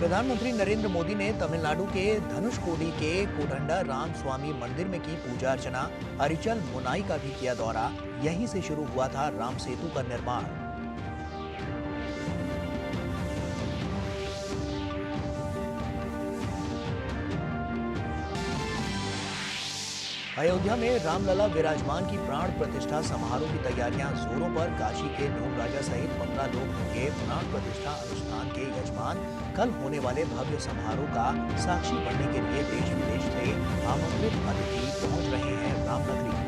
प्रधानमंत्री नरेंद्र मोदी ने तमिलनाडु के धनुषकोडी के कोदंडा राम स्वामी मंदिर में की पूजा अर्चना। अरिचल मुनाई का भी किया दौरा। यहीं से शुरू हुआ था राम सेतु का निर्माण। अयोध्या में रामलला विराजमान की प्राण प्रतिष्ठा समारोह की तैयारियां जोरों पर। काशी के ढोम राजा सहित 15 लोग होंगे प्राण प्रतिष्ठा अनुष्ठान के यजमान। कल होने वाले भव्य समारोह का साक्षी बनने के लिए देश विदेश से आमंत्रित अतिथि पहुंच रहे हैं रामनगरी।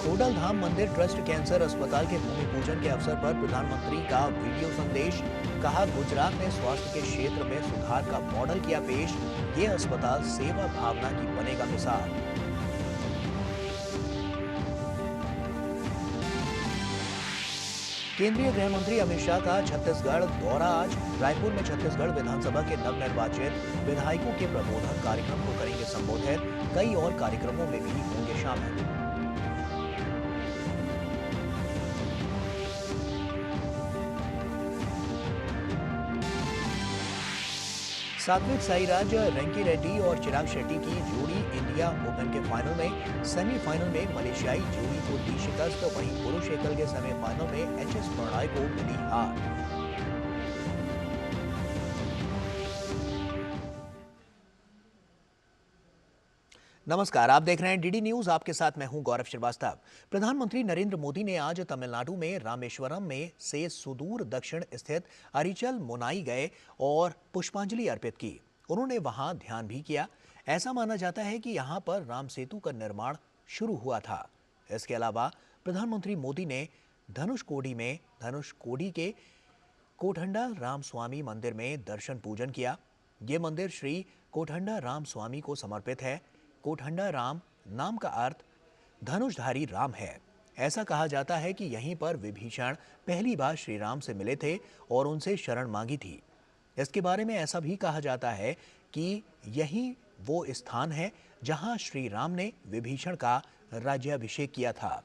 खोडलधाम मंदिर ट्रस्ट कैंसर अस्पताल के भूमि पूजन के अवसर पर प्रधानमंत्री का वीडियो संदेश। कहा, गुजरात ने स्वास्थ्य के क्षेत्र में सुधार का मॉडल किया पेश। ये अस्पताल सेवा भावना की बनेगा मिसाल। केंद्रीय गृह मंत्री अमित शाह का छत्तीसगढ़ दौरा आज। रायपुर में छत्तीसगढ़ विधानसभा के नवनिर्वाचित विधायकों के प्रबोधन कार्यक्रम को करेंगे संबोधित। कई और कार्यक्रमों में भी होंगे शामिल। सात्विक साईराज रैंकी रेड्डी और चिराग शेट्टी की जोड़ी इंडिया ओपन के फाइनल में। सेमीफाइनल में मलेशियाई जोड़ी को दी शिकस्त। वहीं पुरुष एकल के सेमीफाइनल में एचएस प्रणॉय को मिली हार। नमस्कार, आप देख रहे हैं डीडी न्यूज। आपके साथ मैं हूं गौरव श्रीवास्तव। प्रधानमंत्री नरेंद्र मोदी ने आज तमिलनाडु में रामेश्वरम में से सुदूर दक्षिण स्थित अरिचल मुनाई गए और पुष्पांजलि अर्पित की। उन्होंने वहां ध्यान भी किया। ऐसा माना जाता है कि यहां पर राम सेतु का निर्माण शुरू हुआ था। इसके अलावा प्रधानमंत्री मोदी ने धनुषकोडी के कोदंडा राम स्वामी मंदिर में दर्शन पूजन किया। ये मंदिर श्री कोदंडा राम स्वामी को समर्पित है। कोदंडा राम नाम का अर्थ धनुषधारी राम है। ऐसा कहा जाता है कि यहीं पर विभीषण पहली बार श्री राम से मिले थे और उनसे शरण मांगी थी। इसके बारे में ऐसा भी कहा जाता है कि यही वो स्थान है जहां श्री राम ने विभीषण का राज्याभिषेक किया था।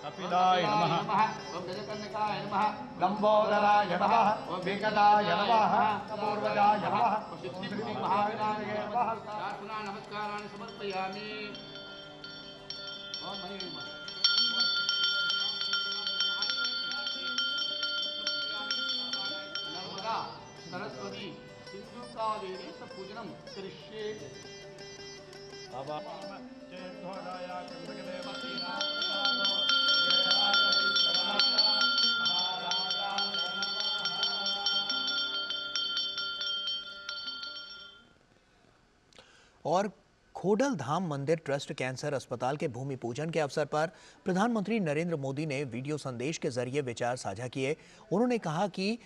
कपिलाय नमः। ओम गजकर्णकाय नमः। लंबोदराय नमः। ओम वेंकटाय नमः। पूर्वजाय नमः। सिद्धिविनायक महाविनायकाय नमः। प्रार्थना नमस्काराणि समर्पयामि। ओम हरि नमः। नर्मदा सरस्वती सिंधु कावेरी पूजनम करिष्ये। बाबा जय घोड़ाया कंदकदेवतीना और खोडलधाम मंदिर ट्रस्ट कैंसर अस्पताल के भूमि पूजन के अवसर पर प्रधानमंत्री नरेंद्र मोदी ने वीडियो संदेश के जरिए विचार साझा किए। उन्होंने कहा कि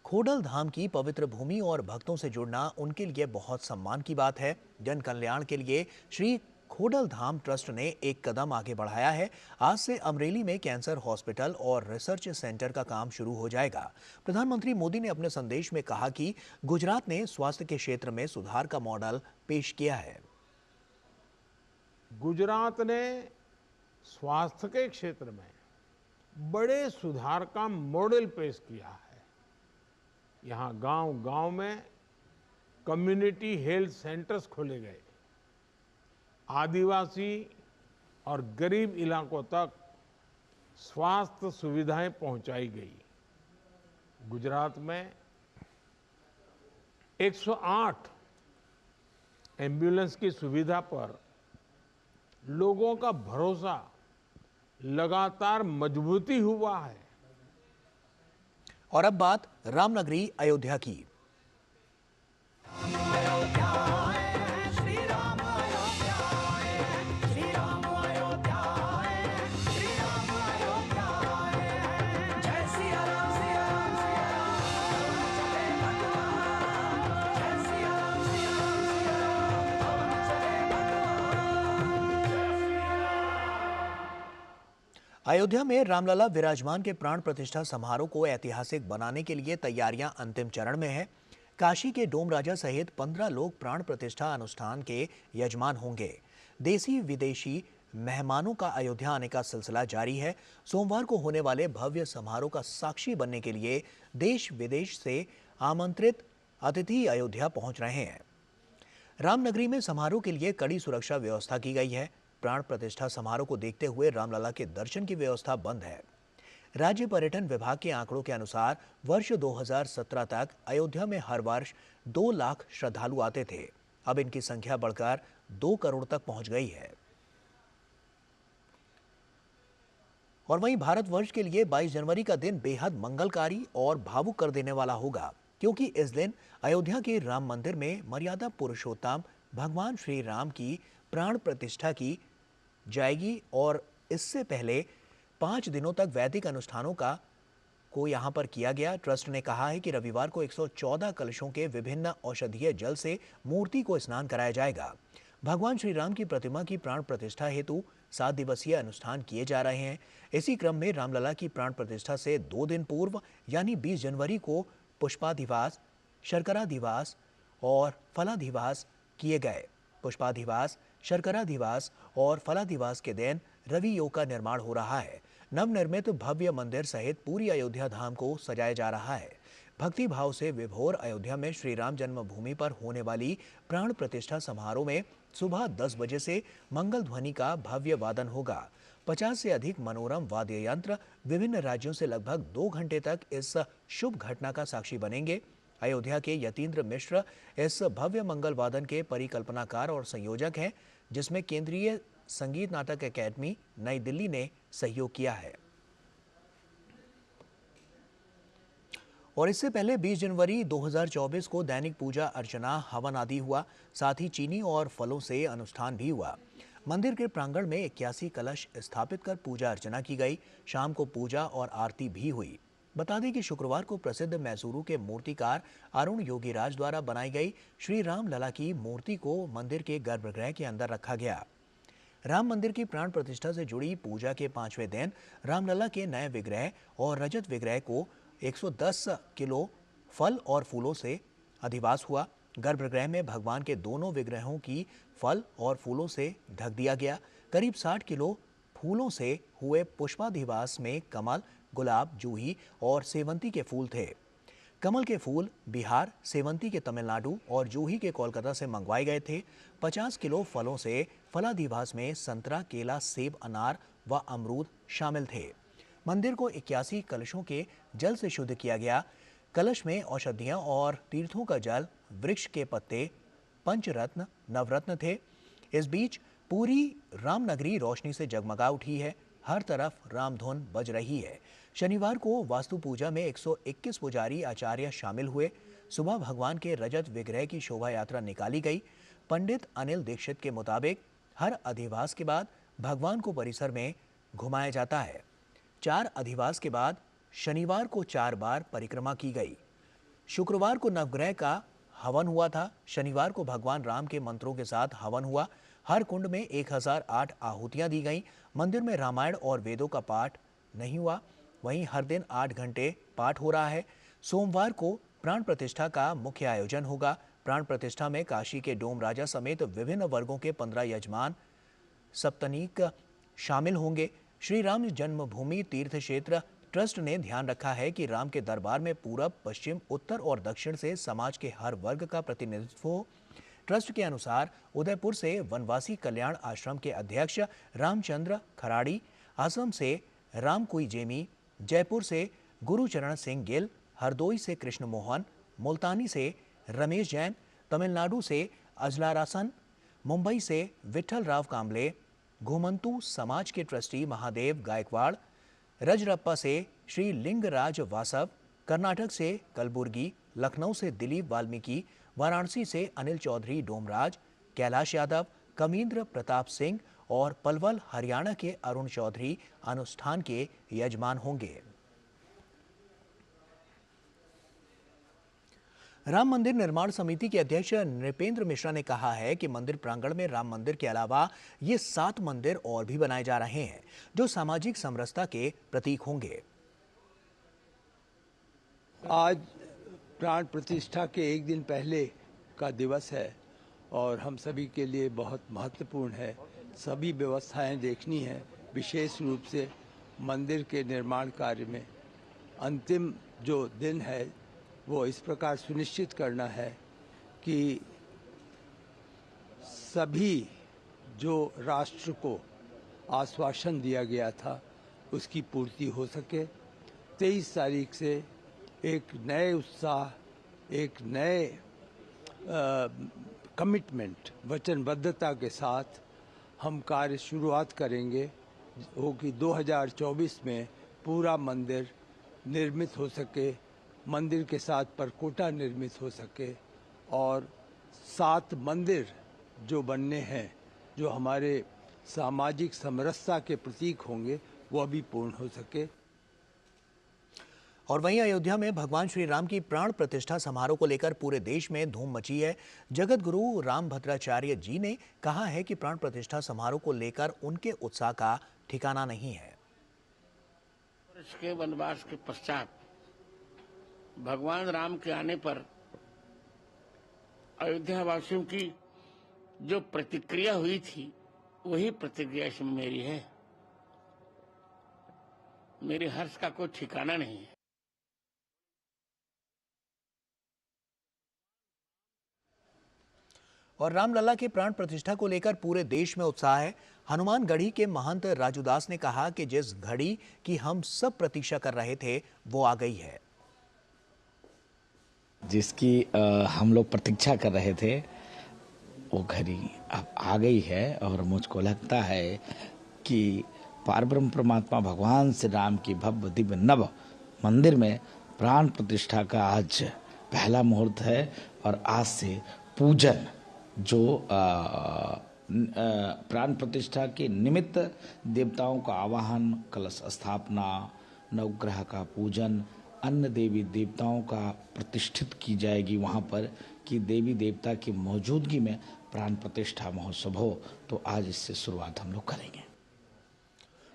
खोडलधाम की पवित्र भूमि और भक्तों से जुड़ना उनके लिए बहुत सम्मान की बात है। जन कल्याण के लिए श्री खोडलधाम ट्रस्ट ने एक कदम आगे बढ़ाया है। आज से अमरेली में कैंसर हॉस्पिटल और रिसर्च सेंटर का काम शुरू हो जाएगा। प्रधानमंत्री मोदी ने अपने संदेश में कहा कि गुजरात ने स्वास्थ्य के क्षेत्र में सुधार का मॉडल पेश किया है। गुजरात ने स्वास्थ्य के क्षेत्र में बड़े सुधार का मॉडल पेश किया है। यहाँ गांव-गांव में कम्युनिटी हेल्थ सेंटर्स खोले गए, आदिवासी और गरीब इलाकों तक स्वास्थ्य सुविधाएं पहुंचाई गई। गुजरात में 108 एम्बुलेंस की सुविधा पर लोगों का भरोसा लगातार मजबूती हुआ है। और अब बात रामनगरी अयोध्या की। अयोध्या में रामलला विराजमान के प्राण प्रतिष्ठा समारोह को ऐतिहासिक बनाने के लिए तैयारियां अंतिम चरण में है। काशी के डोम राजा सहित 15 लोग प्राण प्रतिष्ठा अनुष्ठान के यजमान होंगे। देसी विदेशी मेहमानों का अयोध्या आने का सिलसिला जारी है। सोमवार को होने वाले भव्य समारोह का साक्षी बनने के लिए देश विदेश से आमंत्रित अतिथि अयोध्या पहुंच रहे हैं। रामनगरी में समारोह के लिए कड़ी सुरक्षा व्यवस्था की गई है। प्राण प्रतिष्ठा समारोह को देखते हुए रामलला के दर्शन की व्यवस्था बंद है। राज्य पर्यटन विभाग के आंकड़ों के अनुसार वर्ष 2017 तक अयोध्या में हर वर्ष 2 लाख श्रद्धालु आते थे। अब इनकी संख्या बढ़कर 2 करोड़ तक पहुंच गई है। और वहीं भारतवर्ष के लिए 22 जनवरी का दिन बेहद मंगलकारी और भावुक कर देने वाला होगा, क्योंकि इस दिन अयोध्या के राम मंदिर में मर्यादा पुरुषोत्तम भगवान श्री राम की प्राण प्रतिष्ठा की जाएगी। और इससे पहले 5 दिनों तक वैदिक अनुष्ठानों को यहां पर किया गया। ट्रस्ट ने कहा है कि रविवार को 114 कलशों के विभिन्न औषधीय जल से मूर्ति को स्नान कराया जाएगा। भगवान श्री राम की प्रतिमा की प्राण प्रतिष्ठा हेतु 7 दिवसीय अनुष्ठान किए जा रहे हैं। इसी क्रम में रामलला की प्राण प्रतिष्ठा से 2 दिन पूर्व यानी 20 जनवरी को पुष्पाधिवास, शर्कराधिवास और फलाधिवास किए गए। पुष्पाधिवास, शर्कराधिवास और फलाधिवास के दिन रवि योग का निर्माण हो रहा है। नवनिर्मित भव्य मंदिर सहित पूरी अयोध्या धाम को सजाया जा रहा है। भक्ति भाव से विभोर अयोध्या में श्री राम जन्मभूमि पर होने वाली प्राण प्रतिष्ठा समारोह में सुबह 10 बजे से मंगल ध्वनि का भव्य वादन होगा। 50 से अधिक मनोरम वाद्य यंत्र विभिन्न राज्यों से लगभग 2 घंटे तक इस शुभ घटना का साक्षी बनेंगे। अयोध्या के यतीन्द्र मिश्र इस भव्य मंगल वादन के परिकल्पनाकार और संयोजक हैं, जिसमें केंद्रीय संगीत नाटक अकेडमी नई दिल्ली ने सहयोग किया है। और इससे पहले 20 जनवरी 2024 को दैनिक पूजा अर्चना, हवन आदि हुआ। साथ ही चीनी और फलों से अनुष्ठान भी हुआ। मंदिर के प्रांगण में 81 कलश स्थापित कर पूजा अर्चना की गई। शाम को पूजा और आरती भी हुई। बता दें कि शुक्रवार को प्रसिद्ध मैसूरू के मूर्तिकार अरुण योगीराज द्वारा बनाई गई श्री राम लला की मूर्ति को मंदिर के गर्भगृह के अंदर रखा गया। राम मंदिर की प्राण प्रतिष्ठा से जुड़ी पूजा के 5वें दिन रामलला के नए विग्रह और रजत विग्रह को 110 किलो फल और फूलों से अधिवास हुआ। गर्भगृह में भगवान के दोनों विग्रहों की फल और फूलों से ढक दिया गया। करीब 60 किलो फूलों से हुए पुष्पाधिवास में कमल, गुलाब, जूही और सेवंती के फूल थे। कमल के फूल बिहार, सेवंती के तमिलनाडु और जूही के कोलकाता से मंगवाए गए थे। 50 किलो फलों से फलाधिवास में संतरा, केला, सेब, अनार व अमरूद शामिल थे। मंदिर को 81 कलशों के जल से शुद्ध किया गया। कलश में औषधियां और तीर्थों का जल, वृक्ष के पत्ते, पंचरत्न, नवरत्न थे। इस बीच पूरी रामनगरी रोशनी से जगमगा उठी है। हर तरफ रामधुन बज रही है। शनिवार को वास्तु पूजा में 121 पुजारी आचार्य शामिल हुए। सुबह भगवान के रजत विग्रह की शोभा यात्रा निकाली गई। पंडित अनिल दीक्षित के मुताबिक हर अधिवास के बाद भगवान को परिसर में घुमाया जाता है। 4 अधिवास के बाद शनिवार को 4 बार परिक्रमा की गई। शुक्रवार को नवग्रह का हवन हुआ था। शनिवार को भगवान राम के मंत्रों के साथ हवन हुआ। हर कुंड में 1008 आहुतियां दी गईं। मंदिर में रामायण और वेदों का पाठ नहीं हुआ। वहीं हर दिन 8 घंटे पाठ हो रहा है। सोमवार को प्राण प्रतिष्ठा का मुख्य आयोजन होगा। प्राण प्रतिष्ठा में काशी के डोम राजा समेत विभिन्न वर्गों के 15 यजमान सप्तनीक शामिल होंगे। श्री राम जन्मभूमि तीर्थ क्षेत्र ट्रस्ट ने ध्यान रखा है कि राम के दरबार में पूरब, पश्चिम, उत्तर और दक्षिण से समाज के हर वर्ग का प्रतिनिधित्व हो। ट्रस्ट के अनुसार उदयपुर से वनवासी कल्याण आश्रम के अध्यक्ष रामचंद्र खराड़ी, असम से रामकुई जेमी, जयपुर से गुरुचरण सिंह गिल, हरदोई से कृष्ण मोहन, मुल्तानी से रमेश जैन, तमिलनाडु से अजलारासन, मुंबई से विठल राव कांबले, घुमंतू समाज के ट्रस्टी महादेव गायकवाड़, रजरप्पा से श्री लिंगराज वासव, कर्नाटक से कलबुर्गी, लखनऊ से दिलीप वाल्मीकि, वाराणसी से अनिल चौधरी डोमराज, कैलाश यादव, कमींद्र प्रताप सिंह और पलवल हरियाणा के अरुण चौधरी अनुष्ठान के यजमान होंगे। राम मंदिर निर्माण समिति के अध्यक्ष नृपेंद्र मिश्रा ने कहा है कि मंदिर प्रांगण में राम मंदिर के अलावा ये 7 मंदिर और भी बनाए जा रहे हैं जो सामाजिक समरसता के प्रतीक होंगे। आज प्राण प्रतिष्ठा के एक दिन पहले का दिवस है और हम सभी के लिए बहुत महत्वपूर्ण है। सभी व्यवस्थाएं देखनी है, विशेष रूप से मंदिर के निर्माण कार्य में अंतिम जो दिन है वो इस प्रकार सुनिश्चित करना है कि सभी जो राष्ट्र को आश्वासन दिया गया था उसकी पूर्ति हो सके। 23 तारीख से एक नए उत्साह, एक नए कमिटमेंट, वचनबद्धता के साथ हम कार्य शुरुआत करेंगे हो कि 2024 में पूरा मंदिर निर्मित हो सके, मंदिर के साथ परकोटा निर्मित हो सके और 7 मंदिर जो बनने हैं, जो हमारे सामाजिक समरसता के प्रतीक होंगे, वो भी पूर्ण हो सके। और वहीं अयोध्या में भगवान श्री राम की प्राण प्रतिष्ठा समारोह को लेकर पूरे देश में धूम मची है। जगत गुरु रामभद्राचार्य जी ने कहा है कि प्राण प्रतिष्ठा समारोह को लेकर उनके उत्साह का ठिकाना नहीं है। इसके वनवास के पश्चात भगवान राम के आने पर अयोध्या वासियों की जो प्रतिक्रिया हुई थी वही प्रतिक्रिया इसमें मेरी है। मेरे हर्ष का कोई ठिकाना नहीं है। और रामलला के प्राण प्रतिष्ठा को लेकर पूरे देश में उत्साह है। हनुमानगढ़ी के महंत राजूदास ने कहा कि जिस घड़ी की हम सब प्रतीक्षा कर रहे थे वो आ गई है, जिसकी हम लोग प्रतीक्षा कर रहे थे वो घड़ी अब आ गई है। और मुझको लगता है कि पारब्रह्म परमात्मा भगवान श्री राम की भव्य दिव्य नव मंदिर में प्राण प्रतिष्ठा का आज पहला मुहूर्त है। और आज से पूजन जो प्राण प्रतिष्ठा के निमित्त देवताओं का आवाहन, कलश स्थापना, नवग्रह का पूजन, अन्य देवी देवताओं का प्रतिष्ठित की जाएगी वहाँ पर कि देवी देवता की मौजूदगी में प्राण प्रतिष्ठा महोत्सव हो। तो आज इससे शुरुआत हम लोग करेंगे।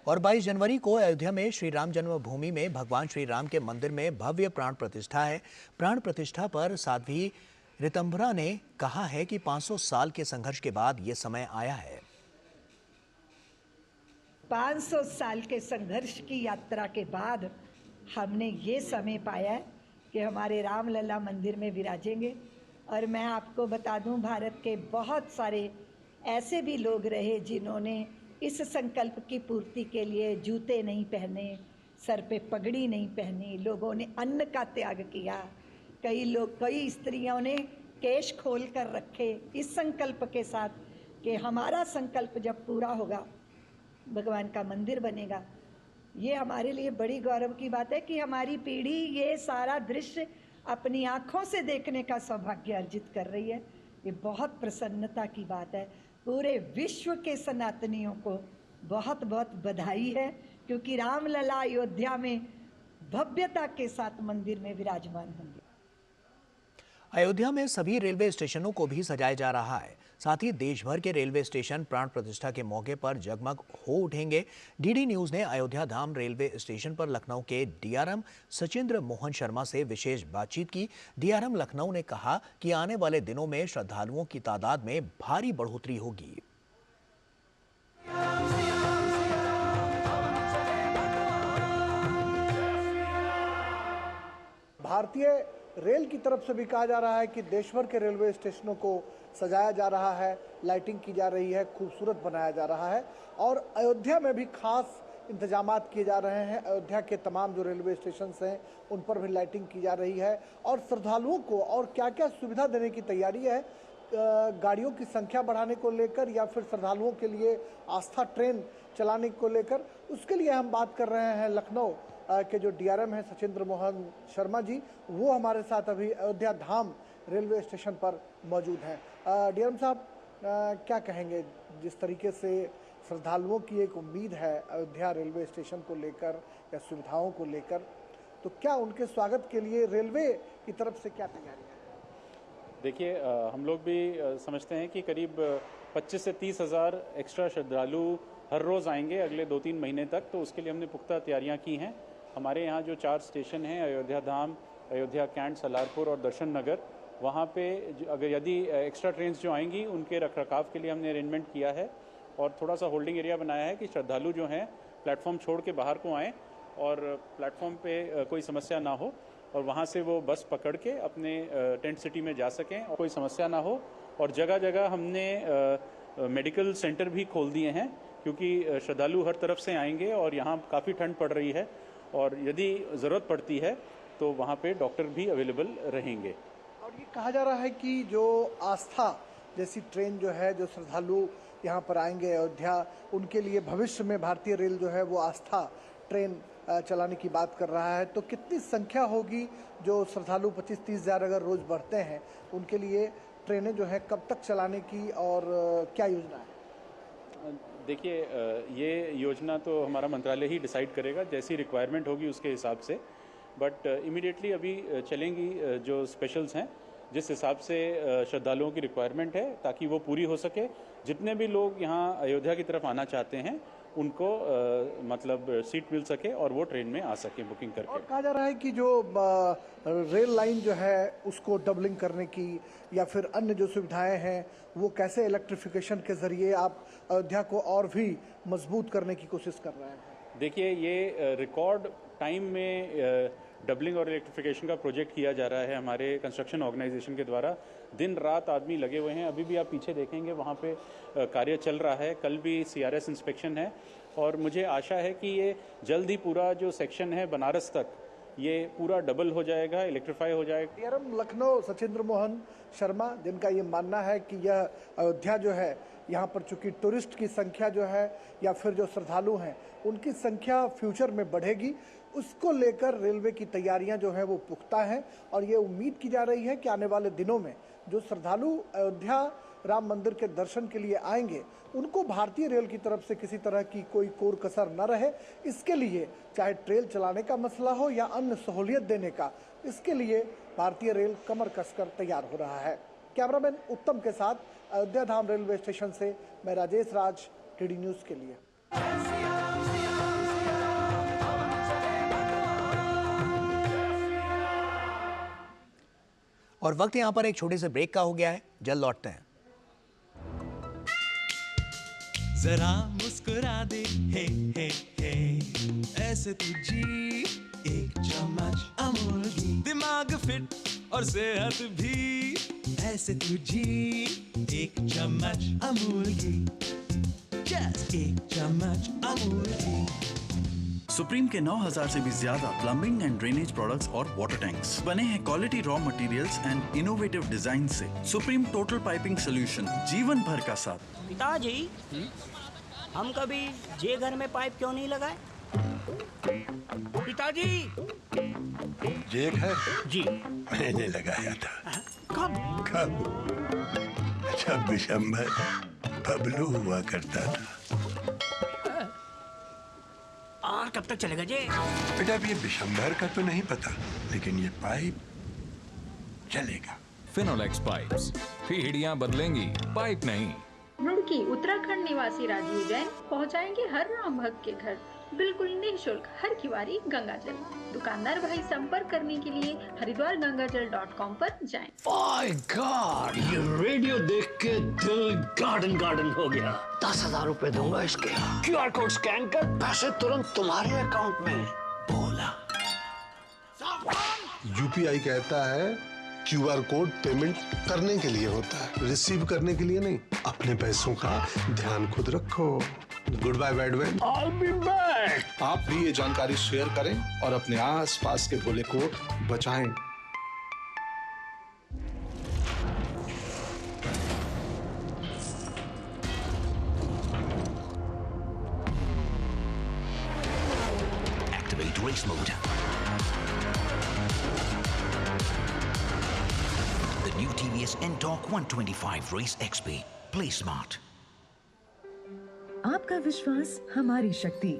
और 22 जनवरी को अयोध्या में श्री राम जन्मभूमि में भगवान श्री राम के मंदिर में भव्य प्राण प्रतिष्ठा है। प्राण प्रतिष्ठा पर साध्वी ऋतंभरा ने कहा है कि 500 साल के संघर्ष के बाद ये समय आया है। 500 साल के संघर्ष की यात्रा के बाद हमने ये समय पाया है कि हमारे रामलला मंदिर में विराजेंगे। और मैं आपको बता दूं, भारत के बहुत सारे ऐसे भी लोग रहे जिन्होंने इस संकल्प की पूर्ति के लिए जूते नहीं पहने, सर पे पगड़ी नहीं पहनी, लोगों ने अन्न का त्याग किया, कई स्त्रियों ने केश खोल कर रखे इस संकल्प के साथ कि हमारा संकल्प जब पूरा होगा भगवान का मंदिर बनेगा। ये हमारे लिए बड़ी गौरव की बात है कि हमारी पीढ़ी ये सारा दृश्य अपनी आँखों से देखने का सौभाग्य अर्जित कर रही है। ये बहुत प्रसन्नता की बात है। पूरे विश्व के सनातनियों को बहुत बहुत बधाई है, क्योंकि रामलला अयोध्या में भव्यता के साथ मंदिर में विराजमान होंगे। अयोध्या में सभी रेलवे स्टेशनों को भी सजाया जा रहा है। साथ ही देश भर के रेलवे स्टेशन प्राण प्रतिष्ठा के मौके पर जगमग हो उठेंगे। डीडी न्यूज ने अयोध्या धाम रेलवे स्टेशन पर लखनऊ के डीआरएम सचिंद्र मोहन शर्मा से विशेष बातचीत की। डीआरएम लखनऊ ने कहा कि आने वाले दिनों में श्रद्धालुओं की तादाद में भारी बढ़ोतरी होगी। भारतीय रेल की तरफ से भी कहा जा रहा है कि देश भर के रेलवे स्टेशनों को सजाया जा रहा है, लाइटिंग की जा रही है, खूबसूरत बनाया जा रहा है और अयोध्या में भी खास इंतजामात किए जा रहे हैं। अयोध्या के तमाम जो रेलवे स्टेशन हैं उन पर भी लाइटिंग की जा रही है और श्रद्धालुओं को और क्या क्या सुविधा देने की तैयारी है, गाड़ियों की संख्या बढ़ाने को लेकर या फिर श्रद्धालुओं के लिए आस्था ट्रेन चलाने को लेकर, उसके लिए हम बात कर रहे हैं लखनऊ के जो डीआरएम हैं सचिंद्र मोहन शर्मा जी, वो हमारे साथ अभी अयोध्या धाम रेलवे स्टेशन पर मौजूद हैं। डीआरएम साहब, क्या कहेंगे, जिस तरीके से श्रद्धालुओं की एक उम्मीद है अयोध्या रेलवे स्टेशन को लेकर या सुविधाओं को लेकर, तो क्या उनके स्वागत के लिए रेलवे की तरफ से क्या तैयारी है? देखिए, हम लोग भी समझते हैं कि करीब 25 से 30 हज़ार एक्स्ट्रा श्रद्धालु हर रोज़ आएंगे अगले 2-3 महीने तक, तो उसके लिए हमने पुख्ता तैयारियां की हैं। हमारे यहाँ जो 4 स्टेशन हैं, अयोध्या धाम, अयोध्या कैंट, सलारपुर और दर्शन नगर, वहाँ पे अगर यदि एक्स्ट्रा ट्रेन्स जो आएंगी उनके रखरखाव के लिए हमने अरेंजमेंट किया है और थोड़ा सा होल्डिंग एरिया बनाया है कि श्रद्धालु जो हैं प्लेटफॉर्म छोड़ के बाहर को आएँ और प्लेटफॉर्म पे कोई समस्या ना हो और वहाँ से वो बस पकड़ के अपने टेंट सिटी में जा सकें और कोई समस्या ना हो। और जगह जगह हमने मेडिकल सेंटर भी खोल दिए हैं क्योंकि श्रद्धालु हर तरफ से आएंगे और यहाँ काफ़ी ठंड पड़ रही है और यदि ज़रूरत पड़ती है तो वहाँ पे डॉक्टर भी अवेलेबल रहेंगे। और ये कहा जा रहा है कि जो आस्था जैसी ट्रेन जो है, जो श्रद्धालु यहाँ पर आएंगे अयोध्या, उनके लिए भविष्य में भारतीय रेल जो है वो आस्था ट्रेन चलाने की बात कर रहा है, तो कितनी संख्या होगी जो श्रद्धालु 25-30 हज़ार अगर रोज़ बढ़ते हैं उनके लिए ट्रेनें जो है कब तक चलाने की और क्या योजना है? देखिए, ये योजना तो हमारा मंत्रालय ही डिसाइड करेगा, जैसी रिक्वायरमेंट होगी उसके हिसाब से, बट इमीडिएटली अभी चलेंगी जो स्पेशल्स हैं जिस हिसाब से श्रद्धालुओं की रिक्वायरमेंट है ताकि वो पूरी हो सके। जितने भी लोग यहाँ अयोध्या की तरफ आना चाहते हैं उनको मतलब सीट मिल सके और वो ट्रेन में आ सके बुकिंग करके। और कहा जा रहा है कि जो रेल लाइन जो है उसको डबलिंग करने की या फिर अन्य जो सुविधाएं हैं वो कैसे इलेक्ट्रिफिकेशन के जरिए आप अयोध्या को और भी मजबूत करने की कोशिश कर रहे हैं? देखिए, ये रिकॉर्ड टाइम में डबलिंग और इलेक्ट्रिफिकेशन का प्रोजेक्ट किया जा रहा है हमारे कंस्ट्रक्शन ऑर्गेनाइजेशन के द्वारा। दिन रात आदमी लगे हुए हैं। अभी भी आप पीछे देखेंगे वहाँ पे कार्य चल रहा है। कल भी CRS इंस्पेक्शन है और मुझे आशा है कि ये जल्द ही पूरा जो सेक्शन है बनारस तक ये पूरा डबल हो जाएगा, इलेक्ट्रीफाई हो जाएगा। डीआरएम लखनऊ सचिंद्र मोहन शर्मा, जिनका ये मानना है कि यह अयोध्या जो है, यहाँ पर चूंकि टूरिस्ट की संख्या जो है या फिर जो श्रद्धालु हैं उनकी संख्या फ्यूचर में बढ़ेगी, उसको लेकर रेलवे की तैयारियां जो है वो पुख्ता हैं और ये उम्मीद की जा रही है कि आने वाले दिनों में जो श्रद्धालु अयोध्या राम मंदिर के दर्शन के लिए आएंगे उनको भारतीय रेल की तरफ से किसी तरह की कोई कोर कसर न रहे। इसके लिए चाहे ट्रेन चलाने का मसला हो या अन्य सहूलियत देने का, इसके लिए भारतीय रेल कमर कसकर तैयार हो रहा है। कैमरामैन उत्तम के साथ अयोध्या धाम रेलवे स्टेशन से मैं राजेश राज, TD न्यूज़ के लिए। और वक्त यहाँ पर एक छोटे से ब्रेक का हो गया है, जल्द लौटते हैं। जरा मुस्कुरा दे, हे हे हे, ऐसे तुझी एक चम्मच अमूल की, दिमाग फिट और सेहत भी, ऐसे तुझी एक चम्मच अमूल की, जस्ट एक चम्मच अमूल की। सुप्रीम के 9000 से भी ज्यादा प्लम्बिंग एंड ड्रेनेज प्रोडक्ट्स और वाटर टैंक्स बने हैं quality raw materials and innovative design से। सुप्रीम टोटल पाइपिंग सॉल्यूशन, जीवन भर का साथ। पिताजी, हम कभी जे घर में पाइप क्यों नहीं लगाए? पिताजी, जे घर जी मैंने लगाया था। कब? जब विशंभर बबलू हुआ करता था। और कब तक चलेगा जे? बेटा, अब ये विशंभर का तो नहीं पता, लेकिन ये पाइप चलेगा। फिनोलेक्स पाइप्स, पीढ़ियां बदलेंगी, पाइप नहीं। रुड़की उत्तराखंड निवासी राजीव जैन पहुंचाएंगे हर राम भक्त के घर बिल्कुल निःशुल्क हर किवारी गंगाजल। दुकानदार भाई संपर्क करने के लिए हरिद्वारगंगाजल.com पर जाएं। My God, ये रेडियो देख के दिल गार्डन गार्डन हो गया। 10,000 रुपए दूंगा इसके। QR कोड स्कैन कर पैसे तुरंत तुम्हारे अकाउंट में। बोला यूपीआई कहता है क्यूआर कोड पेमेंट करने के लिए होता है, रिसीव करने के लिए नहीं। अपने पैसों का ध्यान खुद रखो। Good bye bad bye. I'll be back. आप भी ये जानकारी शेयर करें और अपने आसपास के भोले को बचाएं। Activate race mode. The new TVS N-Torq 125 Race XP. Play smart. आपका विश्वास हमारी शक्ति,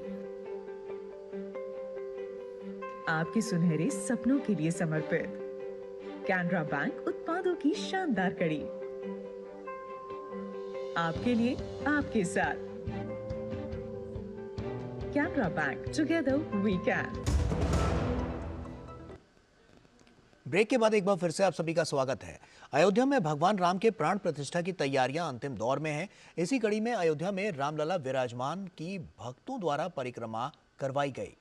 आपके सुनहरे सपनों के लिए समर्पित कैनरा बैंक उत्पादों की शानदार कड़ी, आपके लिए आपके साथ। Canara bank, together we can. Break के बाद एक बार फिर से आप सभी का स्वागत है। अयोध्या में भगवान राम के प्राण प्रतिष्ठा की तैयारियां अंतिम दौर में हैं। इसी कड़ी में अयोध्या में रामलला विराजमान की भक्तों द्वारा परिक्रमा करवाई गई।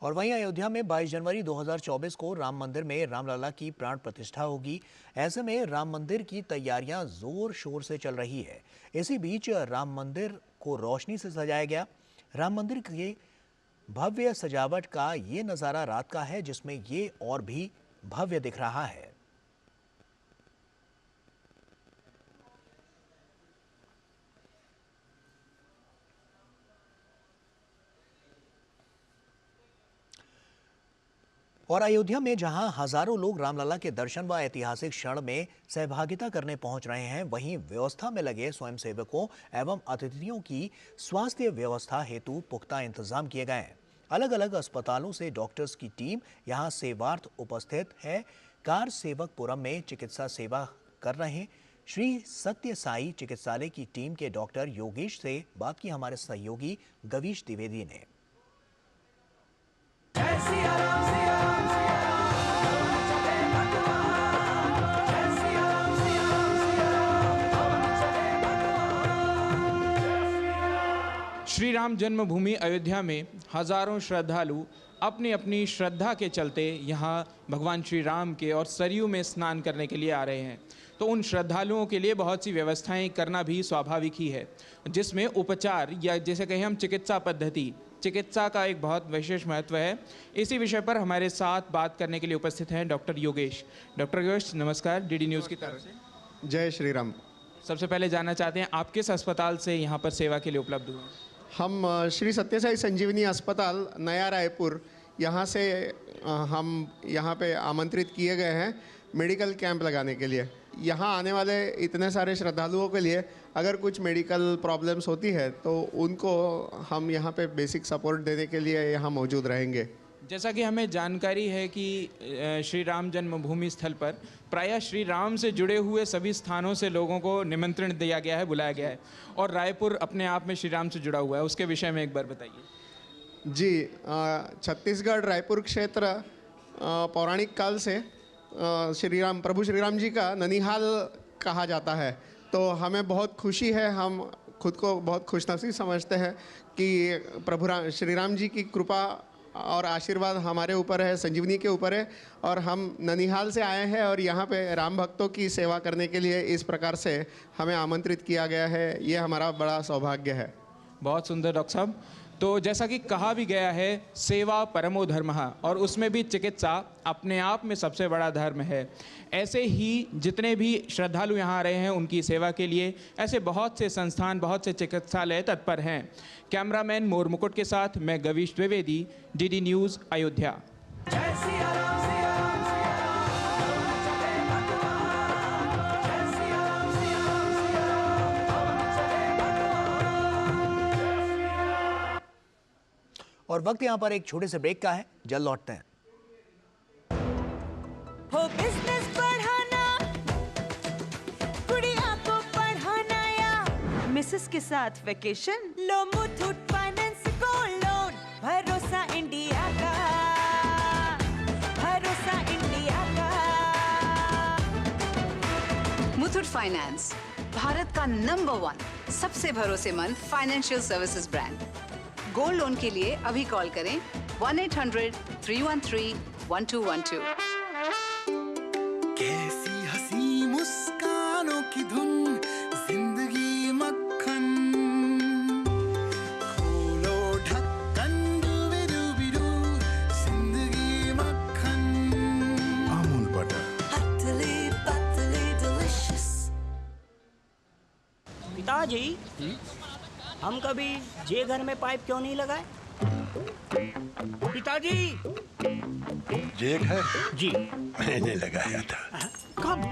और वहीं अयोध्या में 22 जनवरी 2024 को राम मंदिर में रामलला की प्राण प्रतिष्ठा होगी। ऐसे में राम मंदिर की तैयारियां जोर शोर से चल रही है। इसी बीच राम मंदिर को रोशनी से सजाया गया। राम मंदिर की भव्य सजावट का ये नज़ारा रात का है, जिसमें ये और भी भव्य दिख रहा है। और अयोध्या में जहां हजारों लोग रामलला के दर्शन व ऐतिहासिक क्षण में सहभागिता करने पहुंच रहे हैं, वहीं व्यवस्था में लगे स्वयंसेवकों एवं अतिथियों की स्वास्थ्य व्यवस्था हेतु पुख्ता इंतजाम किए गए हैं। अलग अलग अस्पतालों से डॉक्टर्स की टीम यहां सेवार्थ उपस्थित है। कार सेवकपुरम में चिकित्सा सेवा कर रहे श्री सत्य साई चिकित्सालय की टीम के डॉक्टर योगेश से बात की हमारे सहयोगी गवीश द्विवेदी ने। श्री राम जन्मभूमि अयोध्या में हजारों श्रद्धालु अपनी अपनी श्रद्धा के चलते यहाँ भगवान श्री राम के और सरयू में स्नान करने के लिए आ रहे हैं। तो उन श्रद्धालुओं के लिए बहुत सी व्यवस्थाएं करना भी स्वाभाविक ही है, जिसमें उपचार या जैसे कहें हम चिकित्सा पद्धति, चिकित्सा का एक बहुत विशेष महत्व है। इसी विषय पर हमारे साथ बात करने के लिए उपस्थित हैं डॉक्टर योगेश। डॉक्टर योगेश नमस्कार, डीडी न्यूज़ की तरफ से। जय श्री राम। सबसे पहले जानना चाहते हैं आप किस अस्पताल से यहाँ पर सेवा के लिए उपलब्ध हुए? हम श्री सत्यसाई संजीवनी अस्पताल नया रायपुर, यहाँ से हम यहाँ पे आमंत्रित किए गए हैं मेडिकल कैंप लगाने के लिए। यहाँ आने वाले इतने सारे श्रद्धालुओं के लिए अगर कुछ मेडिकल प्रॉब्लम्स होती है तो उनको हम यहाँ पे बेसिक सपोर्ट देने के लिए यहाँ मौजूद रहेंगे। जैसा कि हमें जानकारी है कि श्री राम जन्मभूमि स्थल पर प्रायः श्री राम से जुड़े हुए सभी स्थानों से लोगों को निमंत्रण दिया गया है, बुलाया गया है, और रायपुर अपने आप में श्री राम से जुड़ा हुआ है। उसके विषय में एक बार बताइए। जी, छत्तीसगढ़ रायपुर क्षेत्र पौराणिक काल से प्रभु श्री राम जी का ननिहाल कहा जाता है। तो हमें बहुत खुशी है, हम खुद को बहुत खुशनसीब समझते हैं कि प्रभु श्री राम जी की कृपा और आशीर्वाद हमारे ऊपर है, संजीवनी के ऊपर है। और हम ननिहाल से आए हैं और यहाँ पे राम भक्तों की सेवा करने के लिए इस प्रकार से हमें आमंत्रित किया गया है। ये हमारा बड़ा सौभाग्य है। बहुत सुंदर डॉक्टर साहब। तो जैसा कि कहा भी गया है, सेवा परमो धर्मः, और उसमें भी चिकित्सा अपने आप में सबसे बड़ा धर्म है। ऐसे ही जितने भी श्रद्धालु यहाँ आ रहे हैं उनकी सेवा के लिए ऐसे बहुत से संस्थान, बहुत से चिकित्सालय तत्पर हैं। कैमरामैन मोर मुकुट के साथ मैं गवीश द्विवेदी, डीडी न्यूज़, अयोध्या। और वक्त यहाँ पर एक छोटे से ब्रेक का है, जल्द लौटते हैं। हो बिजनेस बढ़ाना, गुड़िया को पढ़ाना या मिसेस के साथ वेकेशन, लो मुथूट फाइनेंस गोल्ड लोन। भरोसा इंडिया का, भरोसा इंडिया का। मुथूट फाइनेंस, भारत का नंबर 1 सबसे भरोसेमंद financial services brand. Gold loan के लिए अभी कॉल करें 1-800-313-1212। कैसी हंसी मुस्कानों की धुन, जिंदगी मक्खन। खोलो ढक्कन, डूबी-डूबी-डू, जिंदगी मक्खन। अमूल बटर, पतली पतली डिलिशियस। पिताजी, हम कभी जे घर में पाइप क्यों नहीं लगाए? पिताजी। जेक है जी, मैंने लगाया था। कब?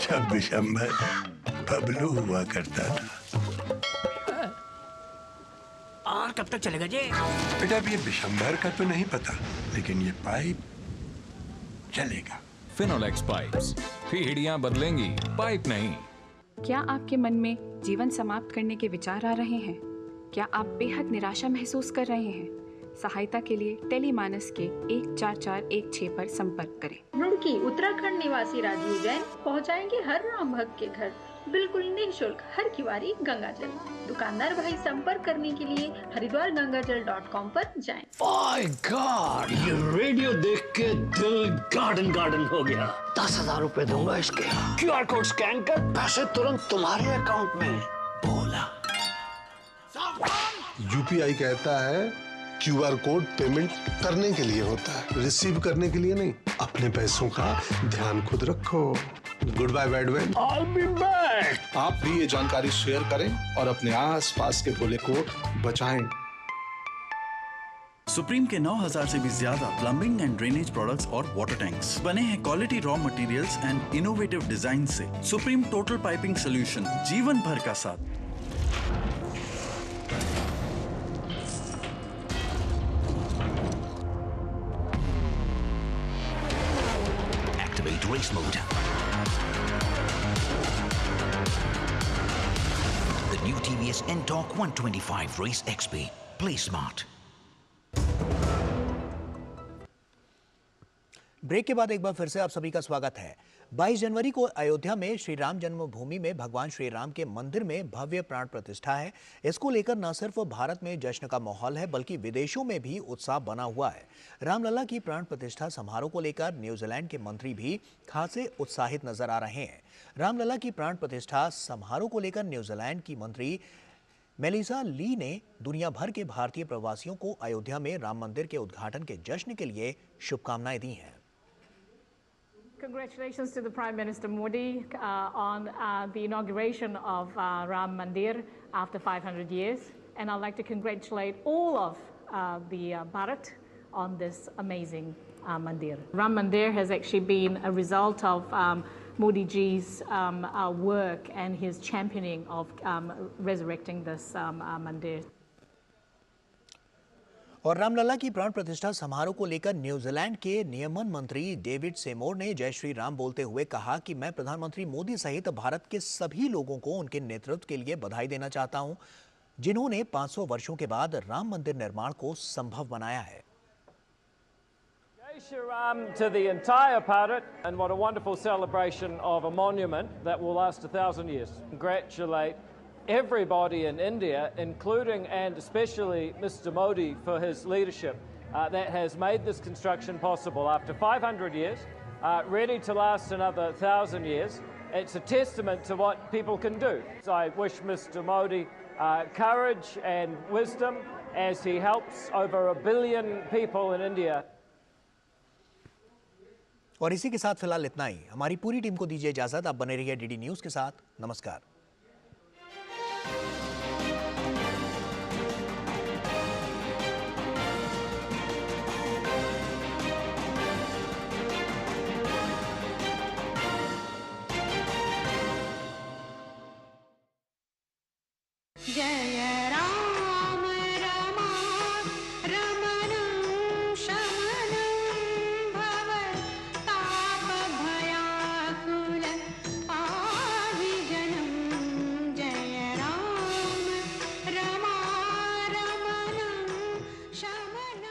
जब विशंभर बबलू हुआ करता था। और कब तक चलेगा जी? बेटा अब ये विशंभर का तो नहीं पता, लेकिन ये पाइप चलेगा। फिनोलेक्स पाइप्स, पीढ़ियां बदलेंगी, पाइप नहीं। क्या आपके मन में जीवन समाप्त करने के विचार आ रहे हैं? क्या आप बेहद निराशा महसूस कर रहे हैं? सहायता के लिए टेलीमानस के 14416 पर संपर्क करें। रुड़की उत्तराखंड निवासी राजीव जैन पहुंचाएंगे हर राम भक्त के घर बिल्कुल निःशुल्क हर किवारी गंगा जल। दुकानदार भाई संपर्क करने के लिए हरिद्वारगंगाजल.com पर जाएं। माय गॉड, ये रेडियो देख के दिल गार्डन गार्डन हो गया। 10,000 रुपए दूंगा इसके। QR कोड स्कैन कर, पैसे तुरंत तुम्हारे अकाउंट में। बोला। यूपीआई कहता है QR कोड पेमेंट करने के लिए होता है, रिसीव करने के लिए नहीं। अपने पैसों का ध्यान खुद रखो। Good bye bad bye. I'll be back। आप भी ये जानकारी शेयर करें और अपने आसपास के भोले को बचाएं। सुप्रीम के 9,000 से भी ज्यादा प्लम्बिंग एंड ड्रेनेज प्रोडक्ट्स और वाटर टैंक्स बने हैं quality raw materials and innovative design से। सुप्रीम टोटल पाइपिंग सोल्यूशन, जीवन भर का साथ। Activate race mode. The new TVS N-Torq 125 Race XP. Play smart. Break के बाद एक बार फिर से आप सभी का स्वागत है। 22 जनवरी को अयोध्या में श्री राम जन्मभूमि में भगवान श्री राम के मंदिर में भव्य प्राण प्रतिष्ठा है। इसको लेकर न सिर्फ भारत में जश्न का माहौल है बल्कि विदेशों में भी उत्साह बना हुआ है। रामलला की प्राण प्रतिष्ठा समारोह को लेकर न्यूजीलैंड के मंत्री भी खासे उत्साहित नजर आ रहे हैं। रामलला की प्राण प्रतिष्ठा समारोह को लेकर न्यूजीलैंड की मंत्री मेलिसा ली ने दुनिया भर के भारतीय प्रवासियों को अयोध्या में राम मंदिर के उद्घाटन के जश्न के लिए शुभकामनाएं दी हैं। Congratulations to the Prime Minister Modi on the inauguration of Ram Mandir after 500 years. And I'd like to congratulate all of the Bharat on this amazing Mandir. Ram Mandir has actually been a result of Modi ji's work and his championing of resurrecting this Mandir. और रामलला की प्राण प्रतिष्ठा समारोह को लेकर New Zealand के नियमन मंत्री डेविड सेमोर ने जय श्री राम बोलते हुए कहा कि मैं प्रधानमंत्री मोदी सहित भारत के सभी लोगों को उनके नेतृत्व के लिए बधाई देना चाहता हूं, जिन्होंने 500 वर्षों के बाद राम मंदिर निर्माण को संभव बनाया है। Jai Shri Ram to the entire Bharat, and what a wonderful celebration of a monument that will last 1,000 years. Congratulate everybody in India, including and especially Mr. Modi for his leadership that has made this construction possible after 500 years, ready to last another 1,000 years. It's a testament to what people can do. So I wish Mr. Modi courage and wisdom as he helps over 1 billion people in India. और इसी के साथ फिलहाल इतना ही। हमारी पूरी team को दीजिए इजाजत। आप बने रहिए डीडी न्यूज के साथ। नमस्कार। जय राम रमा रमणं शमनं भवताप भयाकुल पाहिजनं। जय राम रमा रमणं शमनं।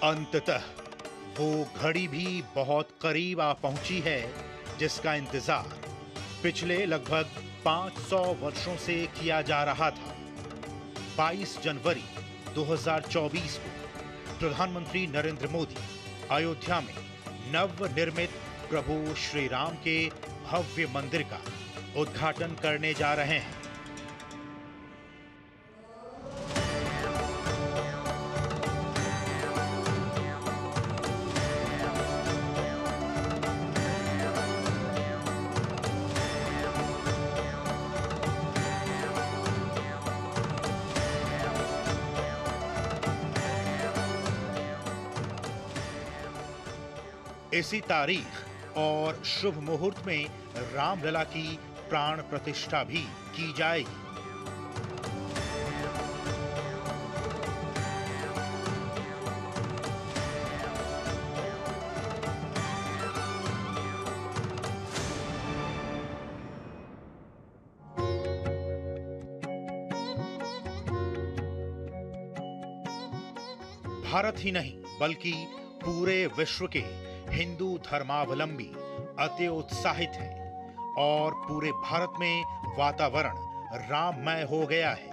अंततः वो घड़ी भी बहुत करीब आ पहुंची है जिसका इंतजार पिछले लगभग 500 वर्षों से किया जा रहा था। 22 जनवरी 2024 को प्रधानमंत्री नरेंद्र मोदी अयोध्या में नवनिर्मित प्रभु श्री राम के भव्य मंदिर का उद्घाटन करने जा रहे हैं। इसी तारीख और शुभ मुहूर्त में रामलला की प्राण प्रतिष्ठा भी की जाएगी। भारत ही नहीं बल्कि पूरे विश्व के हिंदू धर्मावलंबी अति उत्साहित हैं और पूरे भारत में वातावरण राममय हो गया है।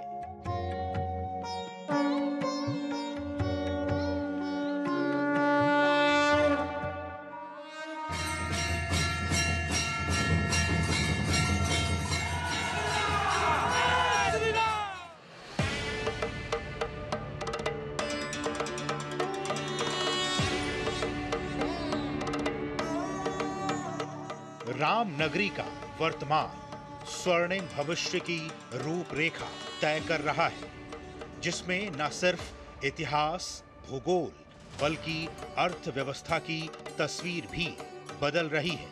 राम नगरी का वर्तमान स्वर्णिम भविष्य की रूपरेखा तय कर रहा है, जिसमें न सिर्फ इतिहास, भूगोल बल्कि अर्थव्यवस्था की तस्वीर भी बदल रही है।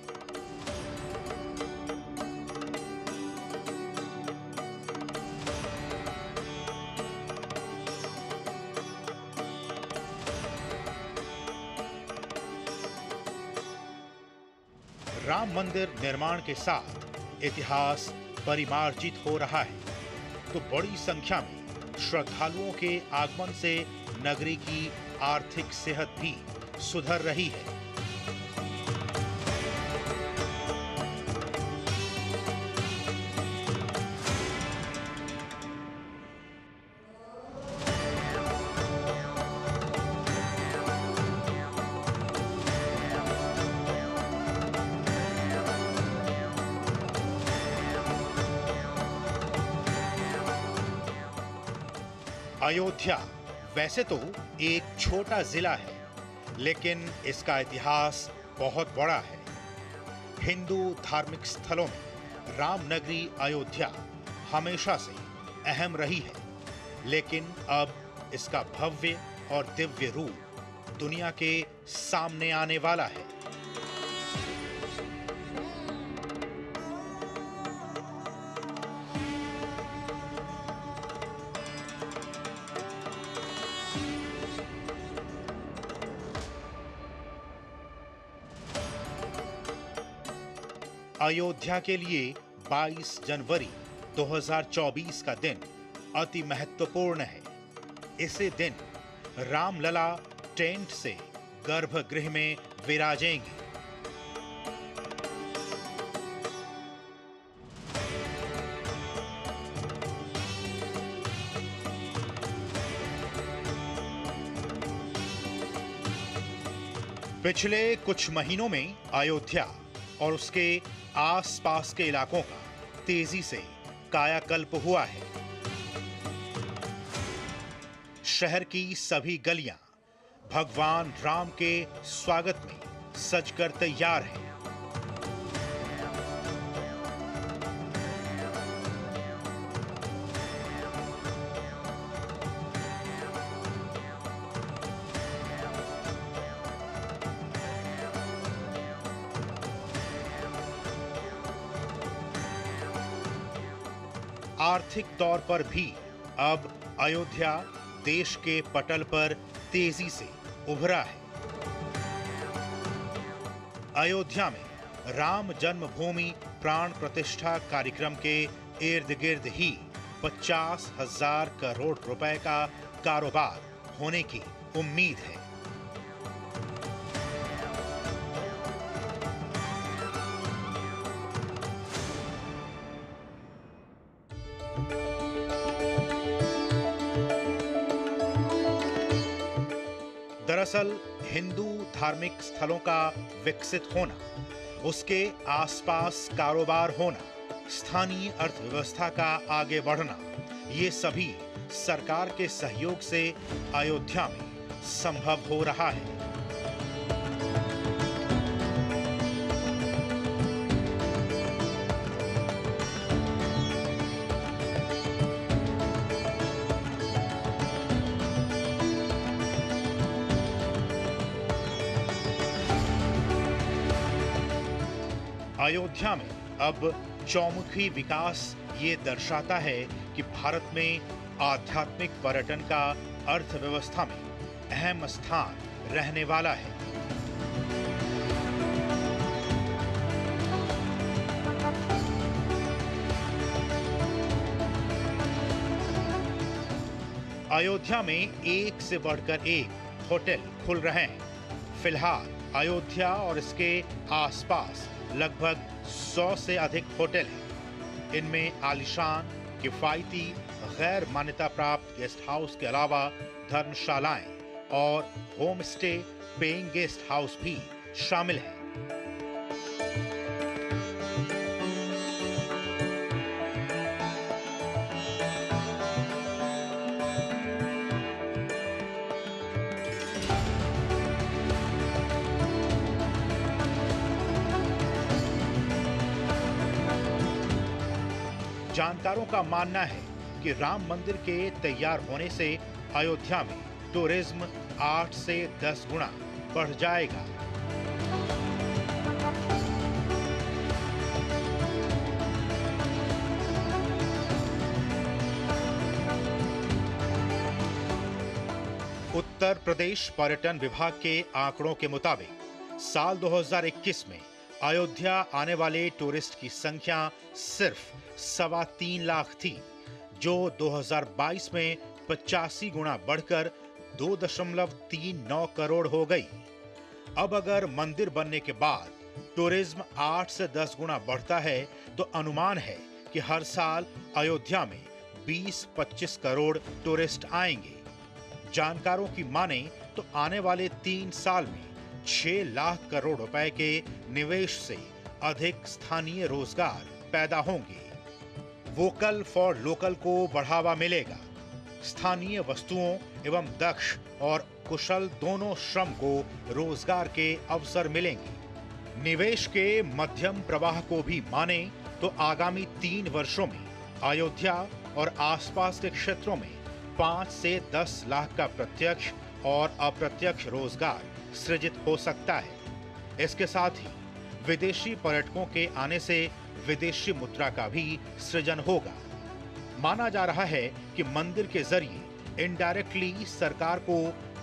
राम मंदिर निर्माण के साथ इतिहास परिमार्जित हो रहा है, तो बड़ी संख्या में श्रद्धालुओं के आगमन से नगरी की आर्थिक सेहत भी सुधर रही है। अयोध्या वैसे तो एक छोटा जिला है, लेकिन इसका इतिहास बहुत बड़ा है। हिंदू धार्मिक स्थलों में रामनगरी अयोध्या हमेशा से अहम रही है, लेकिन अब इसका भव्य और दिव्य रूप दुनिया के सामने आने वाला है। अयोध्या के लिए 22 जनवरी 2024 का दिन अति महत्वपूर्ण है। इसी दिन रामलला टेंट से गर्भगृह में विराजेंगे। पिछले कुछ महीनों में अयोध्या और उसके आसपास के इलाकों का तेजी से कायाकल्प हुआ है। शहर की सभी गलियां भगवान राम के स्वागत में सजकर तैयार हैं। आर्थिक तौर पर भी अब अयोध्या देश के पटल पर तेजी से उभरा है। अयोध्या में राम जन्मभूमि प्राण प्रतिष्ठा कार्यक्रम के इर्द गिर्द ही 50,000 करोड़ रुपए का कारोबार होने की उम्मीद है। दरअसल हिंदू धार्मिक स्थलों का विकसित होना, उसके आसपास कारोबार होना, स्थानीय अर्थव्यवस्था का आगे बढ़ना, ये सभी सरकार के सहयोग से अयोध्या में संभव हो रहा है। अयोध्या में अब चौमुखी विकास ये दर्शाता है कि भारत में आध्यात्मिक पर्यटन का अर्थव्यवस्था में अहम स्थान रहने वाला है। अयोध्या में एक से बढ़कर एक होटल खुल रहे हैं। फिलहाल अयोध्या और इसके आसपास लगभग 100 से अधिक होटल हैं। इनमें आलीशान, किफायती, गैर मान्यता प्राप्त गेस्ट हाउस के अलावा धर्मशालाएं और home stay, paying guest house भी शामिल हैं। जानकारों का मानना है कि राम मंदिर के तैयार होने से अयोध्या में टूरिज्म 8 से 10 गुना बढ़ जाएगा। उत्तर प्रदेश पर्यटन विभाग के आंकड़ों के मुताबिक साल 2021 में अयोध्या आने वाले टूरिस्ट की संख्या सिर्फ 3.25 लाख थी, जो 2022 में 85 गुना बढ़कर 2.39 करोड़ हो गई। अब अगर मंदिर बनने के बाद टूरिज्म 8 से 10 गुना बढ़ता है तो अनुमान है कि हर साल अयोध्या में 20-25 करोड़ टूरिस्ट आएंगे। जानकारों की माने तो आने वाले 3 साल में 6 लाख करोड़ रुपए के निवेश से अधिक स्थानीय रोजगार पैदा होंगे। वोकल फॉर लोकल को बढ़ावा मिलेगा। स्थानीय वस्तुओं एवं दक्ष और कुशल दोनों श्रम को रोजगार के अवसर मिलेंगे। निवेश के मध्यम प्रवाह को भी माने तो आगामी 3 वर्षों में अयोध्या और आसपास के क्षेत्रों में 5 से 10 लाख का प्रत्यक्ष और अप्रत्यक्ष रोजगार सृजित हो सकता है। इसके साथ ही विदेशी पर्यटकों के आने से विदेशी मुद्रा का भी सृजन होगा। माना जा रहा है कि मंदिर के जरिए इनडायरेक्टली सरकार को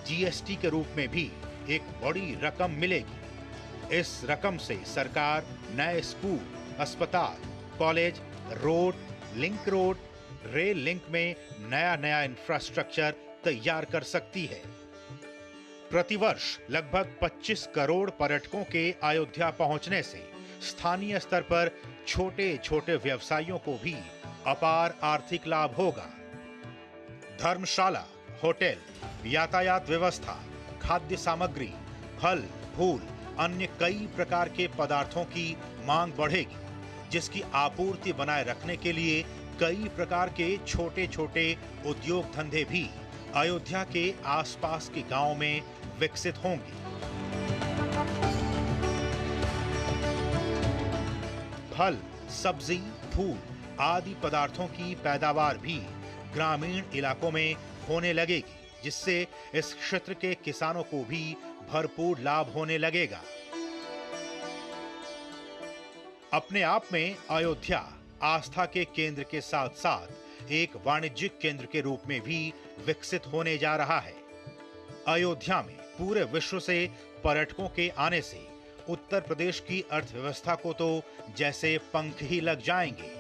जीएसटी के रूप में भी एक बड़ी रकम मिलेगी। इस रकम से सरकार नए स्कूल, अस्पताल, college, road, link road, rail link में नया नया इंफ्रास्ट्रक्चर तैयार कर सकती है। प्रतिवर्ष लगभग 25 करोड़ पर्यटकों के अयोध्या पहुंचने से स्थानीय स्तर पर छोटे छोटे व्यवसायियों को भी अपार आर्थिक लाभ होगा। धर्मशाला, होटल, यातायात व्यवस्था, खाद्य सामग्री, फल, फूल, अन्य कई प्रकार के पदार्थों की मांग बढ़ेगी, जिसकी आपूर्ति बनाए रखने के लिए कई प्रकार के छोटे छोटे उद्योग धंधे भी अयोध्या के आसपास के गांवों में विकसित होंगे। फल, सब्जी, फूल आदि पदार्थों की पैदावार भी ग्रामीण इलाकों में होने लगेगी, जिससे इस क्षेत्र के किसानों को भी भरपूर लाभ होने लगेगा। अपने आप में अयोध्या आस्था के केंद्र के साथ साथ एक वाणिज्यिक केंद्र के रूप में भी विकसित होने जा रहा है। अयोध्या में पूरे विश्व से पर्यटकों के आने से उत्तर प्रदेश की अर्थव्यवस्था को तो जैसे पंख ही लग जाएंगे।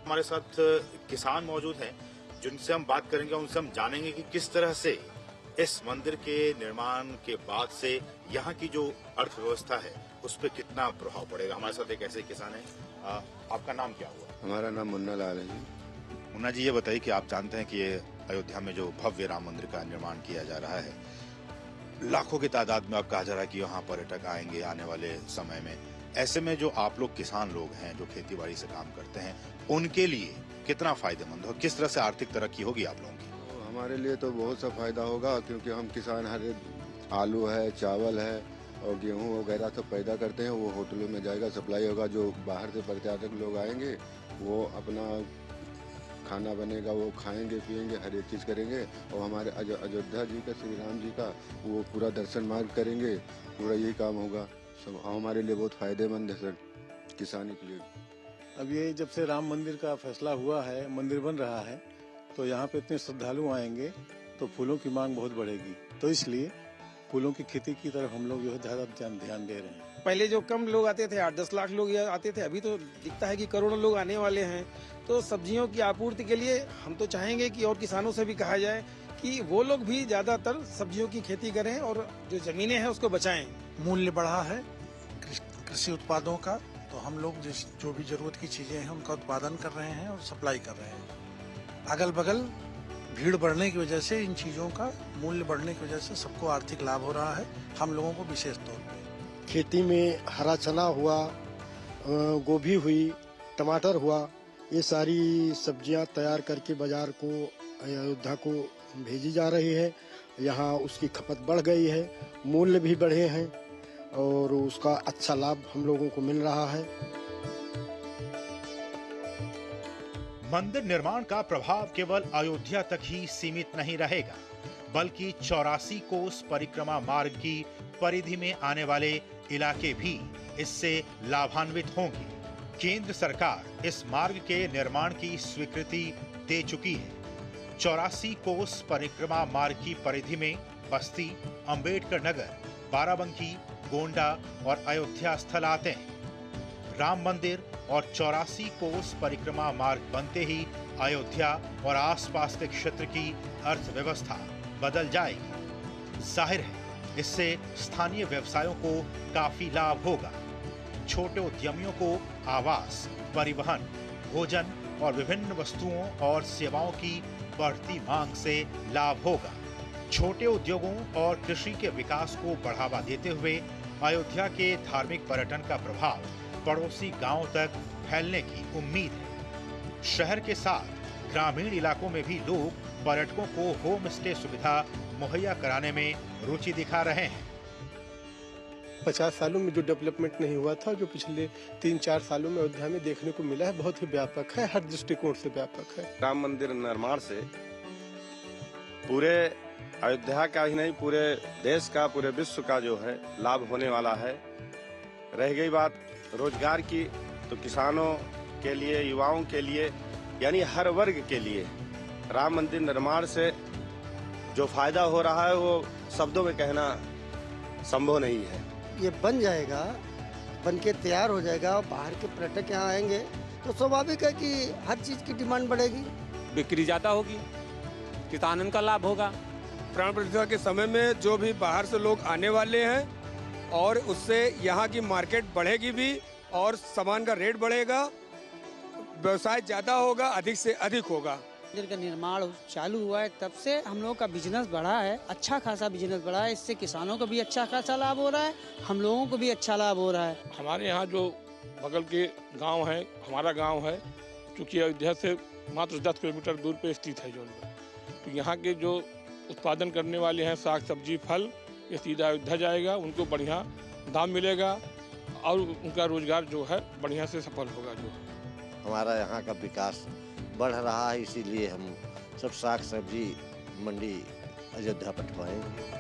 हमारे साथ किसान मौजूद हैं, जिनसे हम बात करेंगे, उनसे हम जानेंगे कि किस तरह से इस मंदिर के निर्माण के बाद से यहाँ की जो अर्थव्यवस्था है उस पर कितना प्रभाव पड़ेगा। हमारे साथ एक ऐसे किसान हैं। आपका नाम क्या हुआ? हमारा नाम मुन्ना लाल है जी। मुन्ना जी, ये बताइए कि आप जानते हैं कि ये अयोध्या में जो भव्य राम मंदिर का निर्माण किया जा रहा है, लाखों की तादाद में अब कहा जा रहा है कि यहाँ पर्यटक आएंगे आने वाले समय में। ऐसे में जो आप लोग किसान लोग हैं, जो खेती बाड़ी से काम करते हैं, उनके लिए कितना फायदेमंद हो, किस तरह से आर्थिक तरक्की होगी आप लोगों की? हमारे लिए तो बहुत सा फायदा होगा, क्योंकि हम किसान हर आलू है, चावल है और गेहूं वगैरह सब पैदा करते हैं। वो होटलों में जाएगा, सप्लाई होगा। जो बाहर से पर्यटक लोग आएंगे वो अपना खाना बनेगा, वो खाएंगे पिएंगे, हर एक चीज़ करेंगे। और हमारे अयोध्या जी का, श्री राम जी का वो पूरा दर्शन मार्ग करेंगे। पूरा यही काम होगा। सब हमारे लिए बहुत फायदेमंद है सर, किसानी के लिए। अब ये जब से राम मंदिर का फैसला हुआ है, मंदिर बन रहा है, तो यहाँ पे इतने श्रद्धालु आएंगे तो फूलों की मांग बहुत बढ़ेगी। तो इसलिए फूलों की खेती की तरफ हम लोग जो है ज़्यादा ध्यान दे रहे हैं। पहले जो कम लोग आते थे, 8-10 लाख लोग आते थे, अभी तो दिखता है कि करोड़ों लोग आने वाले हैं। तो सब्जियों की आपूर्ति के लिए हम तो चाहेंगे कि और किसानों से भी कहा जाए कि वो लोग भी ज़्यादातर सब्जियों की खेती करें और जो ज़मीनें हैं उसको बचाएं। मूल्य बढ़ा है कृषि उत्पादों का, तो हम लोग जो भी जरूरत की चीजें हैं उनका उत्पादन कर रहे हैं और सप्लाई कर रहे हैं। अगल बगल भीड़ बढ़ने की वजह से, इन चीजों का मूल्य बढ़ने की वजह से सबको आर्थिक लाभ हो रहा है, हम लोगों को विशेष तौर पे। खेती में हरा चना हुआ, गोभी हुई, टमाटर हुआ, ये सारी सब्जियां तैयार करके बाजार को, अयोध्या को भेजी जा रही है। यहाँ उसकी खपत बढ़ गई है, मूल्य भी बढ़े हैं और उसका अच्छा लाभ हम लोगों को मिल रहा है। मंदिर निर्माण का प्रभाव केवल अयोध्या तक ही सीमित नहीं रहेगा, बल्कि 84 कोस परिक्रमा मार्ग की परिधि में आने वाले इलाके भी इससे लाभान्वित होंगे। केंद्र सरकार इस मार्ग के निर्माण की स्वीकृति दे चुकी है। 84 कोस परिक्रमा मार्ग की परिधि में बस्ती, अंबेडकर नगर, बाराबंकी, गोंडा और अयोध्या स्थल आते हैं। राम मंदिर और 84 कोस परिक्रमा मार्ग बनते ही अयोध्या और आसपास के क्षेत्र की अर्थव्यवस्था बदल जाएगी। जाहिर है, इससे स्थानीय व्यवसायों को काफी लाभ होगा। छोटे उद्यमियों को आवास, परिवहन, भोजन और विभिन्न वस्तुओं और सेवाओं की बढ़ती मांग से लाभ होगा। छोटे उद्योगों और कृषि के विकास को बढ़ावा देते हुए अयोध्या के धार्मिक पर्यटन का प्रभाव पड़ोसी गांवों तक फैलने की उम्मीद है। शहर के साथ ग्रामीण इलाकों में भी लोग पर्यटकों को होम स्टे सुविधा मुहैया कराने में रुचि दिखा रहे हैं। 50 सालों में जो डेवलपमेंट नहीं हुआ था, जो पिछले 3-4 सालों में अयोध्या में देखने को मिला है, बहुत ही व्यापक है, हर दृष्टिकोण से व्यापक है। राम मंदिर निर्माण से पूरे अयोध्या का ही नहीं, पूरे देश का, पूरे विश्व का जो है लाभ होने वाला है। रह गई बात रोजगार की, तो किसानों के लिए, युवाओं के लिए, यानी हर वर्ग के लिए राम मंदिर निर्माण से जो फायदा हो रहा है वो शब्दों में कहना संभव नहीं है। ये बन जाएगा, बन के तैयार हो जाएगा, बाहर के पर्यटक यहाँ आएंगे तो स्वाभाविक है कि हर चीज़ की डिमांड बढ़ेगी, बिक्री ज़्यादा होगी, किसानों का लाभ होगा। प्राण प्रतिष्ठा के समय में जो भी बाहर से लोग आने वाले हैं और उससे यहाँ की मार्केट बढ़ेगी भी और सामान का रेट बढ़ेगा, व्यवसाय ज़्यादा होगा, अधिक से अधिक होगा। मंदिर का निर्माण चालू हुआ है तब से हम लोगों का बिजनेस बढ़ा है, अच्छा खासा बिजनेस बढ़ा है। इससे किसानों को भी अच्छा खासा लाभ हो रहा है, हम लोगों को भी अच्छा लाभ हो रहा है। हमारे यहाँ जो बगल के गांव है, हमारा गांव है, क्योंकि अयोध्या से मात्र 10 किलोमीटर दूर पे स्थित है जौनपुर, तो यहाँ के जो उत्पादन करने वाले हैं साग सब्जी फल, ये सीधा अयोध्या जाएगा, उनको बढ़िया दाम मिलेगा और उनका रोजगार जो है बढ़िया से सफल होगा। जो हमारा यहाँ का विकास बढ़ रहा है, इसीलिए हम सब साग सब्जी मंडी अयोध्या पठवाएंगे।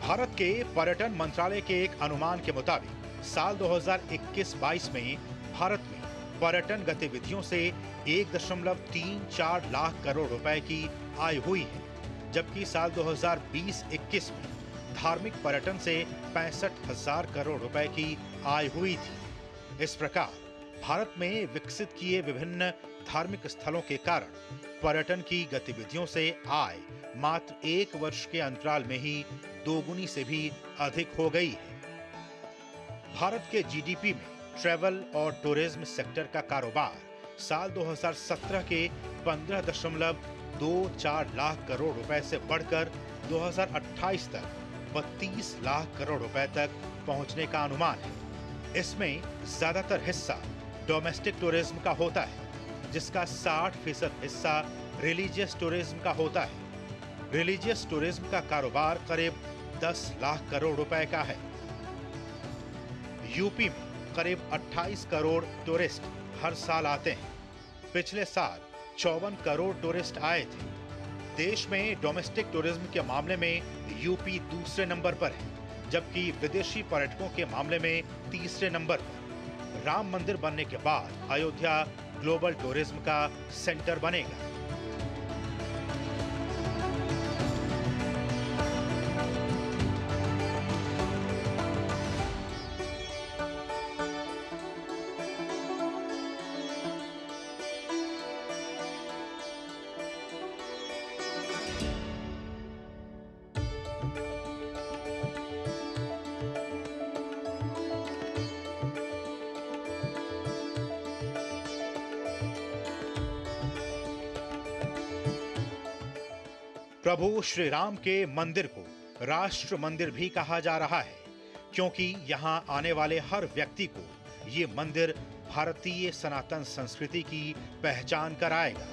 भारत के पर्यटन मंत्रालय के एक अनुमान के मुताबिक साल 2021-22 में भारत में पर्यटन गतिविधियों से 1.34 लाख करोड़ रुपए की आय हुई है, जबकि साल 2020-21 में धार्मिक पर्यटन से 65,000 करोड़ रुपए की आय हुई थी। इस प्रकार भारत में विकसित किए विभिन्न धार्मिक स्थलों के कारण पर्यटन की गतिविधियों से आय मात्र 1 वर्ष के अंतराल में ही दोगुनी से भी अधिक हो गई है। भारत के जीडीपी में ट्रैवल और टूरिज्म सेक्टर का कारोबार साल 2017 के 15.24 लाख करोड़ रुपए से बढ़कर 2028 तक 32 लाख करोड़ रुपए तक पहुंचने का अनुमान है। इसमें ज्यादातर हिस्सा डोमेस्टिक टूरिज्म का होता है, जिसका 60% हिस्सा रिलीजियस टूरिज्म का होता है। रिलीजियस टूरिज्म का कारोबार करीब 10 लाख करोड़ रुपए का है। यूपी में करीब 28 करोड़ टूरिस्ट हर साल आते हैं। पिछले साल 54 करोड़ टूरिस्ट आए थे। देश में डोमेस्टिक टूरिज्म के मामले में यूपी दूसरे नंबर पर है, जबकि विदेशी पर्यटकों के मामले में तीसरे नंबर पर। राम मंदिर बनने के बाद अयोध्या ग्लोबल टूरिज्म का सेंटर बनेगा। प्रभु श्री राम के मंदिर को राष्ट्र मंदिर भी कहा जा रहा है, क्योंकि यहां आने वाले हर व्यक्ति को ये मंदिर भारतीय सनातन संस्कृति की पहचान कराएगा।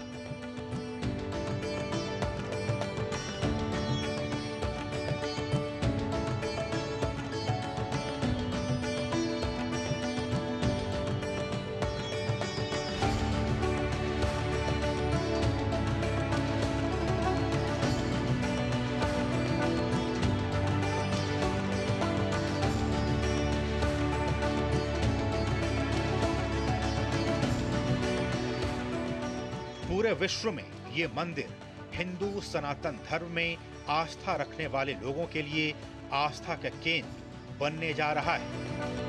पूरे विश्व में ये मंदिर हिंदू सनातन धर्म में आस्था रखने वाले लोगों के लिए आस्था का केंद्र बनने जा रहा है।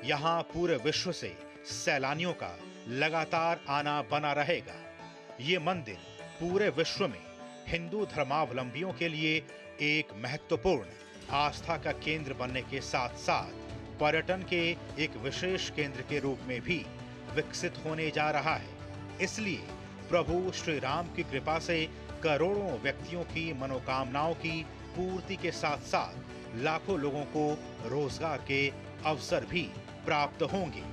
यहाँ पूरे विश्व से सैलानियों का लगातार आना बना रहेगा। ये मंदिर पूरे विश्व में हिंदू धर्मावलंबियों के लिए एक महत्वपूर्ण आस्था का केंद्र बनने के साथ साथ पर्यटन के एक विशेष केंद्र के रूप में भी विकसित होने जा रहा है। इसलिए प्रभु श्री राम की कृपा से करोड़ों व्यक्तियों की मनोकामनाओं की पूर्ति के साथ साथ लाखों लोगों को रोजगार के अवसर भी प्राप्त होंगे।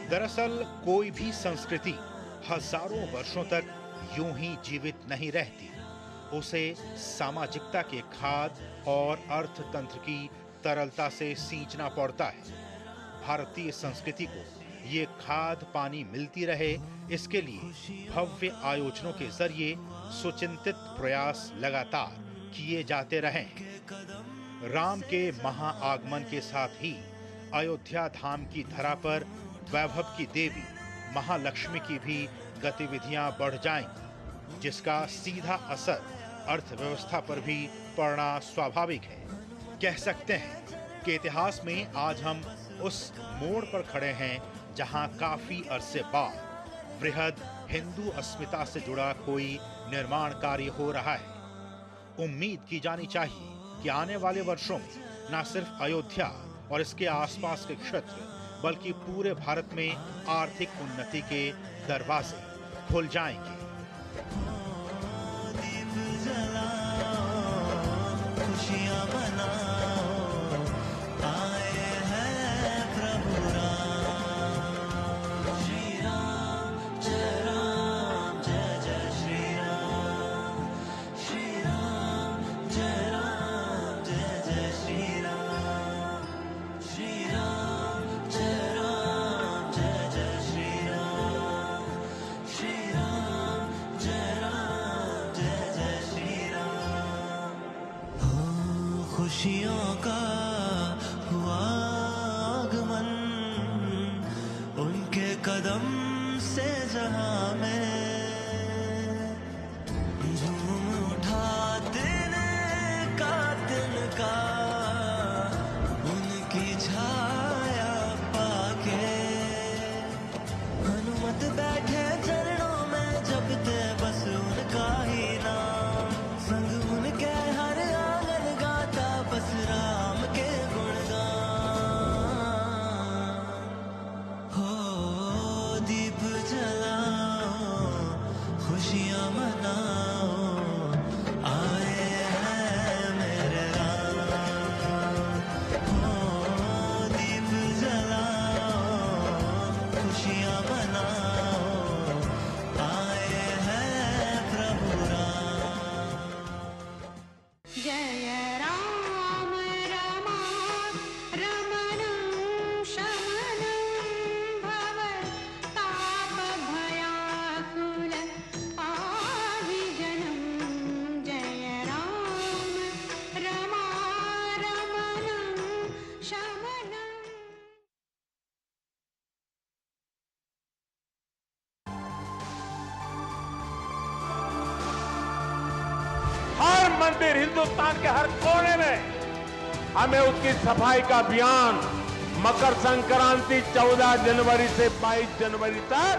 दरअसल कोई भी संस्कृति हजारों वर्षों तक यूं ही जीवित नहीं रहती। उसे सामाजिकता के खाद और अर्थतंत्र की तरलता से सींचना पड़ता है। भारतीय संस्कृति को ये खाद पानी मिलती रहे, इसके लिए भव्य आयोजनों के जरिए सुचिंतित प्रयास लगातार किए जाते रहे हैं। राम के महाआगमन के साथ ही अयोध्या धाम की धरा पर वैभव की देवी महालक्ष्मी की भी गतिविधियां बढ़ जाएंगी, जिसका सीधा असर अर्थव्यवस्था पर भी पड़ना स्वाभाविक है। कह सकते हैं कि इतिहास में आज हम उस मोड़ पर खड़े हैं जहां काफी अरसे बाद वृहद हिंदू अस्मिता से जुड़ा कोई निर्माण कार्य हो रहा है। उम्मीद की जानी चाहिए कि आने वाले वर्षों में न सिर्फ अयोध्या और इसके आसपास के क्षेत्र बल्कि पूरे भारत में आर्थिक उन्नति के दरवाजे खुल जाएंगे। खुशियां मनाओ, आए हैं प्रभु राम। श्री राम जय जय श्री राम। श्री राम जय जय श्री राम। श्री राम जय जय श्री राम। श्री राम जय जय श्री राम। खुशियों का हुआ आगमन, उनके कदम से जहां में झूम उठा दिन का उनकी छाया पाके। हनुमत बैठे चरणों में जपते बस उनका ही नाम, संग उनके हर आंगन गाता बस राम के गुणगान। हो दीप जलाओ, खुशियां मनाओ, आए हैं मेरे राम। हो दीप जलाओ, खुशियां मनाओ, आए हैं प्रभु राम। जय राम रमा रमणं शमनं भवताप भयाकुल पाहिजनं। जय राम रमा रमणं शमनं। हर मंदिर हिंदुस्तान के हर कोने में हमें उसकी सफाई का अभियान मकर संक्रांति 14 जनवरी से 22 जनवरी तक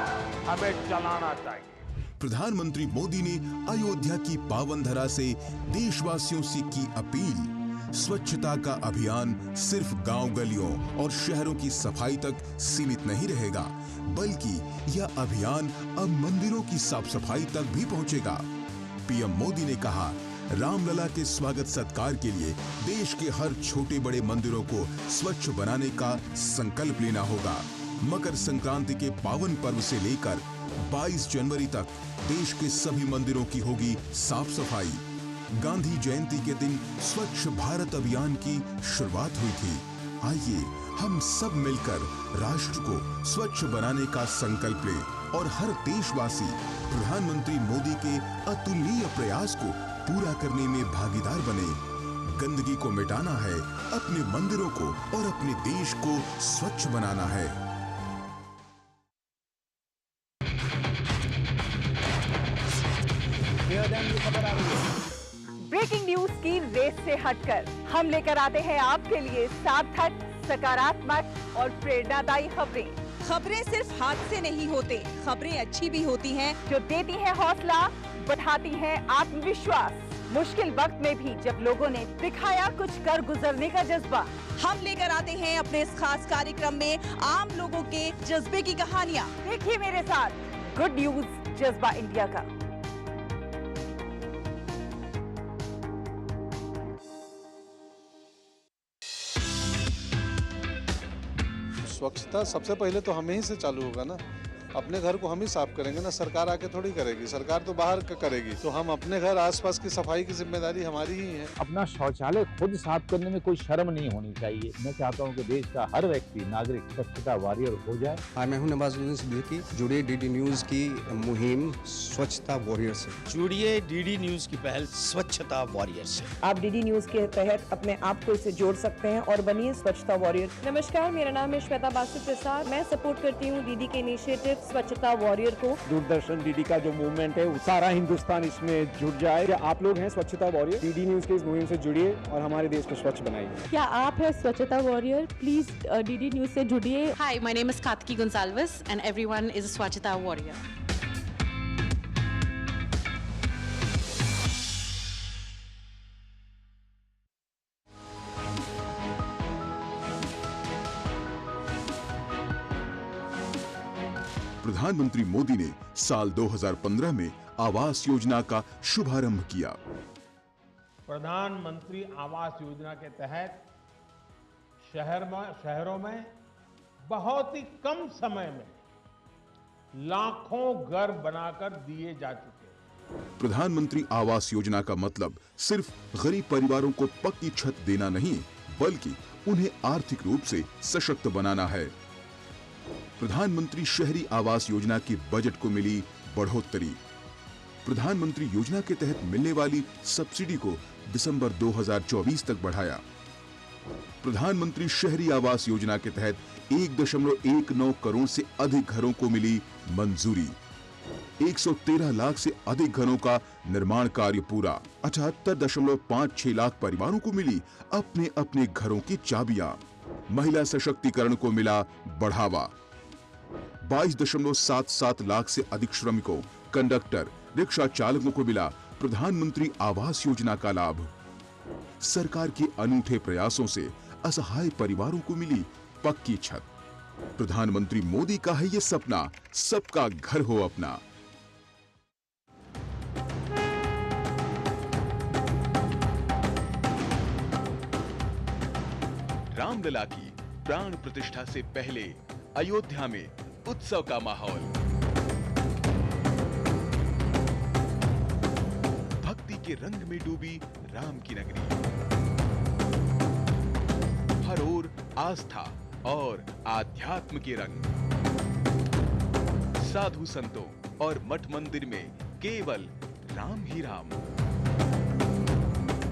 हमें चलाना चाहिए। प्रधानमंत्री मोदी ने अयोध्या की पावन धरा से देशवासियों से की अपील। स्वच्छता का अभियान सिर्फ गांव गलियों और शहरों की सफाई तक सीमित नहीं रहेगा, बल्कि यह अभियान अब मंदिरों की साफ सफाई तक भी पहुंचेगा। पीएम मोदी ने कहा, रामलला के स्वागत सत्कार के लिए देश के हर छोटे बड़े मंदिरों को स्वच्छ बनाने का संकल्प लेना होगा। मकर संक्रांति के पावन पर्व से लेकर 22 जनवरी तक देश के सभी मंदिरों की होगी साफ सफाई। गांधी जयंती के दिन स्वच्छ भारत अभियान की शुरुआत हुई थी। आइए हम सब मिलकर राष्ट्र को स्वच्छ बनाने का संकल्प लें और हर देशवासी प्रधानमंत्री मोदी के अतुलनीय प्रयास को पूरा करने में भागीदार बने। गंदगी को मिटाना है, अपने मंदिरों को और अपने देश को स्वच्छ बनाना है। ब्रेकिंग न्यूज की रेस से हटकर हम लेकर आते हैं आपके लिए सार्थक, सकारात्मक और प्रेरणादायी खबरें। खबरें सिर्फ हाथ से नहीं होते, खबरें अच्छी भी होती हैं जो देती है हौसला, बढ़ाती है आत्मविश्वास। मुश्किल वक्त में भी जब लोगों ने दिखाया कुछ कर गुजरने का जज्बा, हम लेकर आते हैं अपने इस खास कार्यक्रम में आम लोगों के जज्बे की कहानियाँ। देखिए मेरे साथ गुड न्यूज जज्बा इंडिया का। स्वच्छता सबसे पहले तो हमें ही से चालू होगा ना। अपने घर को हम ही साफ करेंगे ना, सरकार आके थोड़ी करेगी। सरकार तो बाहर का करेगी, तो हम अपने घर आसपास की सफाई की जिम्मेदारी हमारी ही है। अपना शौचालय खुद साफ करने में कोई शर्म नहीं होनी चाहिए। मैं चाहता हूं कि देश का हर व्यक्ति नागरिक स्वच्छता वॉरियर हो जाए। हाँ, मैं हूं नवाजुद्दीन सिद्दीकी। जुड़िए डीडी न्यूज की मुहिम स्वच्छता वॉरियर से। जुड़िए डीडी न्यूज की पहल स्वच्छता वॉरियर से। आप डीडी न्यूज के तहत अपने आप को इससे जोड़ सकते हैं और बनिए स्वच्छता वॉरियर। नमस्कार, मेरा नाम है श्वेता बासु प्रसाद। मैं सपोर्ट करती हूँ दीदी के इनिशिएटिव स्वच्छता वॉरियर को। दूरदर्शन डीडी का जो मूवमेंट है सारा हिंदुस्तान इसमें जुट जाए। आप लोग हैं स्वच्छता वॉरियर, डीडी न्यूज के इस मुहिम से जुड़िए और हमारे देश को स्वच्छ बनाइए। क्या आप है स्वच्छता वॉरियर? प्लीज डीडी न्यूज से जुड़िए। Hi, my name is Kartiki Gonsalves and everyone is a swachhata warrior. प्रधानमंत्री मोदी ने साल 2015 में आवास योजना का शुभारंभ किया। प्रधानमंत्री आवास योजना के तहत शहरों में बहुत ही कम समय में लाखों घर बनाकर दिए जा चुके हैं। प्रधानमंत्री आवास योजना का मतलब सिर्फ गरीब परिवारों को पक्की छत देना नहीं, बल्कि उन्हें आर्थिक रूप से सशक्त बनाना है। प्रधानमंत्री शहरी आवास योजना की बजट को मिली बढ़ोतरी। प्रधानमंत्री योजना के तहत मिलने वाली सब्सिडी को दिसंबर 2024 तक बढ़ाया। प्रधानमंत्री शहरी आवास योजना के तहत 1.19 करोड़ से अधिक घरों को मिली मंजूरी। 113 लाख से अधिक घरों का निर्माण कार्य पूरा। 78.56 लाख परिवारों को मिली अपने अपने घरों की चाबियां। महिला सशक्तिकरण को मिला बढ़ावा। 22.77 लाख से अधिक श्रमिकों, कंडक्टर, रिक्शा चालकों को मिला प्रधानमंत्री आवास योजना का लाभ। सरकार के अनूठे प्रयासों से असहाय परिवारों को मिली पक्की छत। प्रधानमंत्री मोदी का है ये सपना, सबका घर हो अपना। रामलला की प्राण प्रतिष्ठा से पहले अयोध्या में उत्सव का माहौल। भक्ति के रंग में डूबी राम की नगरी। हर ओर आस्था और आध्यात्म के रंग। साधु संतों और मठ मंदिर में केवल राम ही राम।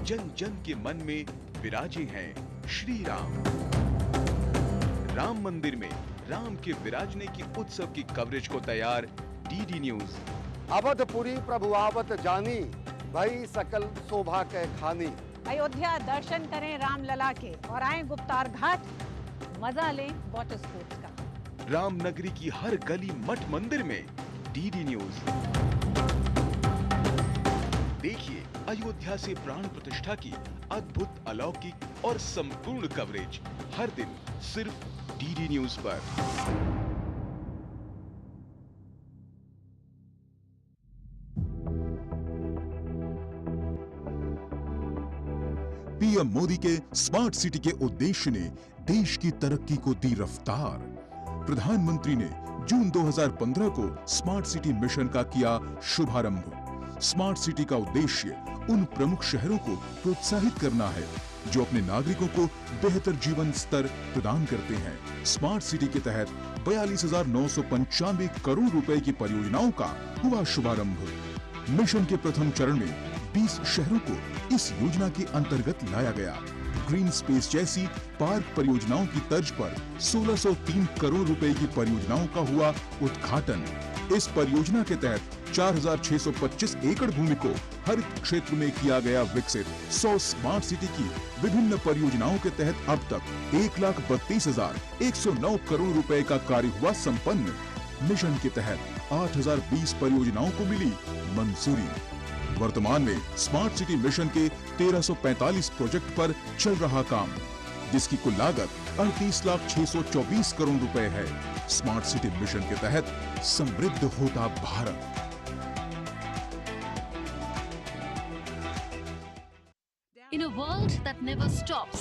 जन जन के मन में विराजे हैं श्री राम। राम मंदिर में राम के विराजने की उत्सव की कवरेज को तैयार डीडी न्यूज। अवधपुरी प्रभु आवत जानी, भई सकल शोभा के खानी। अयोध्या दर्शन करें रामलला के और आए गुप्तार घाट, मजा लें वाटर स्पोर्ट्स का। राम नगरी की हर गली मठ मंदिर में डीडी न्यूज। देखिए अयोध्या से प्राण प्रतिष्ठा की अद्भुत, अलौकिक और संपूर्ण कवरेज हर दिन सिर्फ डीडी न्यूज पर। पीएम मोदी के स्मार्ट सिटी के उद्देश्य ने देश की तरक्की को दी रफ्तार। प्रधानमंत्री ने जून 2015 को स्मार्ट सिटी मिशन का किया शुभारंभ। स्मार्ट सिटी का उद्देश्य उन प्रमुख शहरों को प्रोत्साहित करना है जो अपने नागरिकों को बेहतर जीवन स्तर प्रदान करते हैं। स्मार्ट सिटी के तहत 42,995 करोड़ रुपए की परियोजनाओं का हुआ शुभारंभ। मिशन के प्रथम चरण में 20 शहरों को इस योजना के अंतर्गत लाया गया। ग्रीन स्पेस जैसी पार्क परियोजनाओं की तर्ज पर 1603 करोड़ रुपए की परियोजनाओं का हुआ उद्घाटन। इस परियोजना के तहत 4,625 एकड़ भूमि को हरित क्षेत्र में किया गया विकसित। 100 स्मार्ट सिटी की विभिन्न परियोजनाओं के तहत अब तक 1,32,109 करोड़ रुपए का कार्य हुआ संपन्न। मिशन के तहत 8,020 परियोजनाओं को मिली मंजूरी। वर्तमान में स्मार्ट सिटी मिशन के 1,345 प्रोजेक्ट पर चल रहा काम, जिसकी कुल लागत 38,624 करोड़ रुपए है। स्मार्ट सिटी मिशन के तहत समृद्ध होता Bharat. In a world that never stops,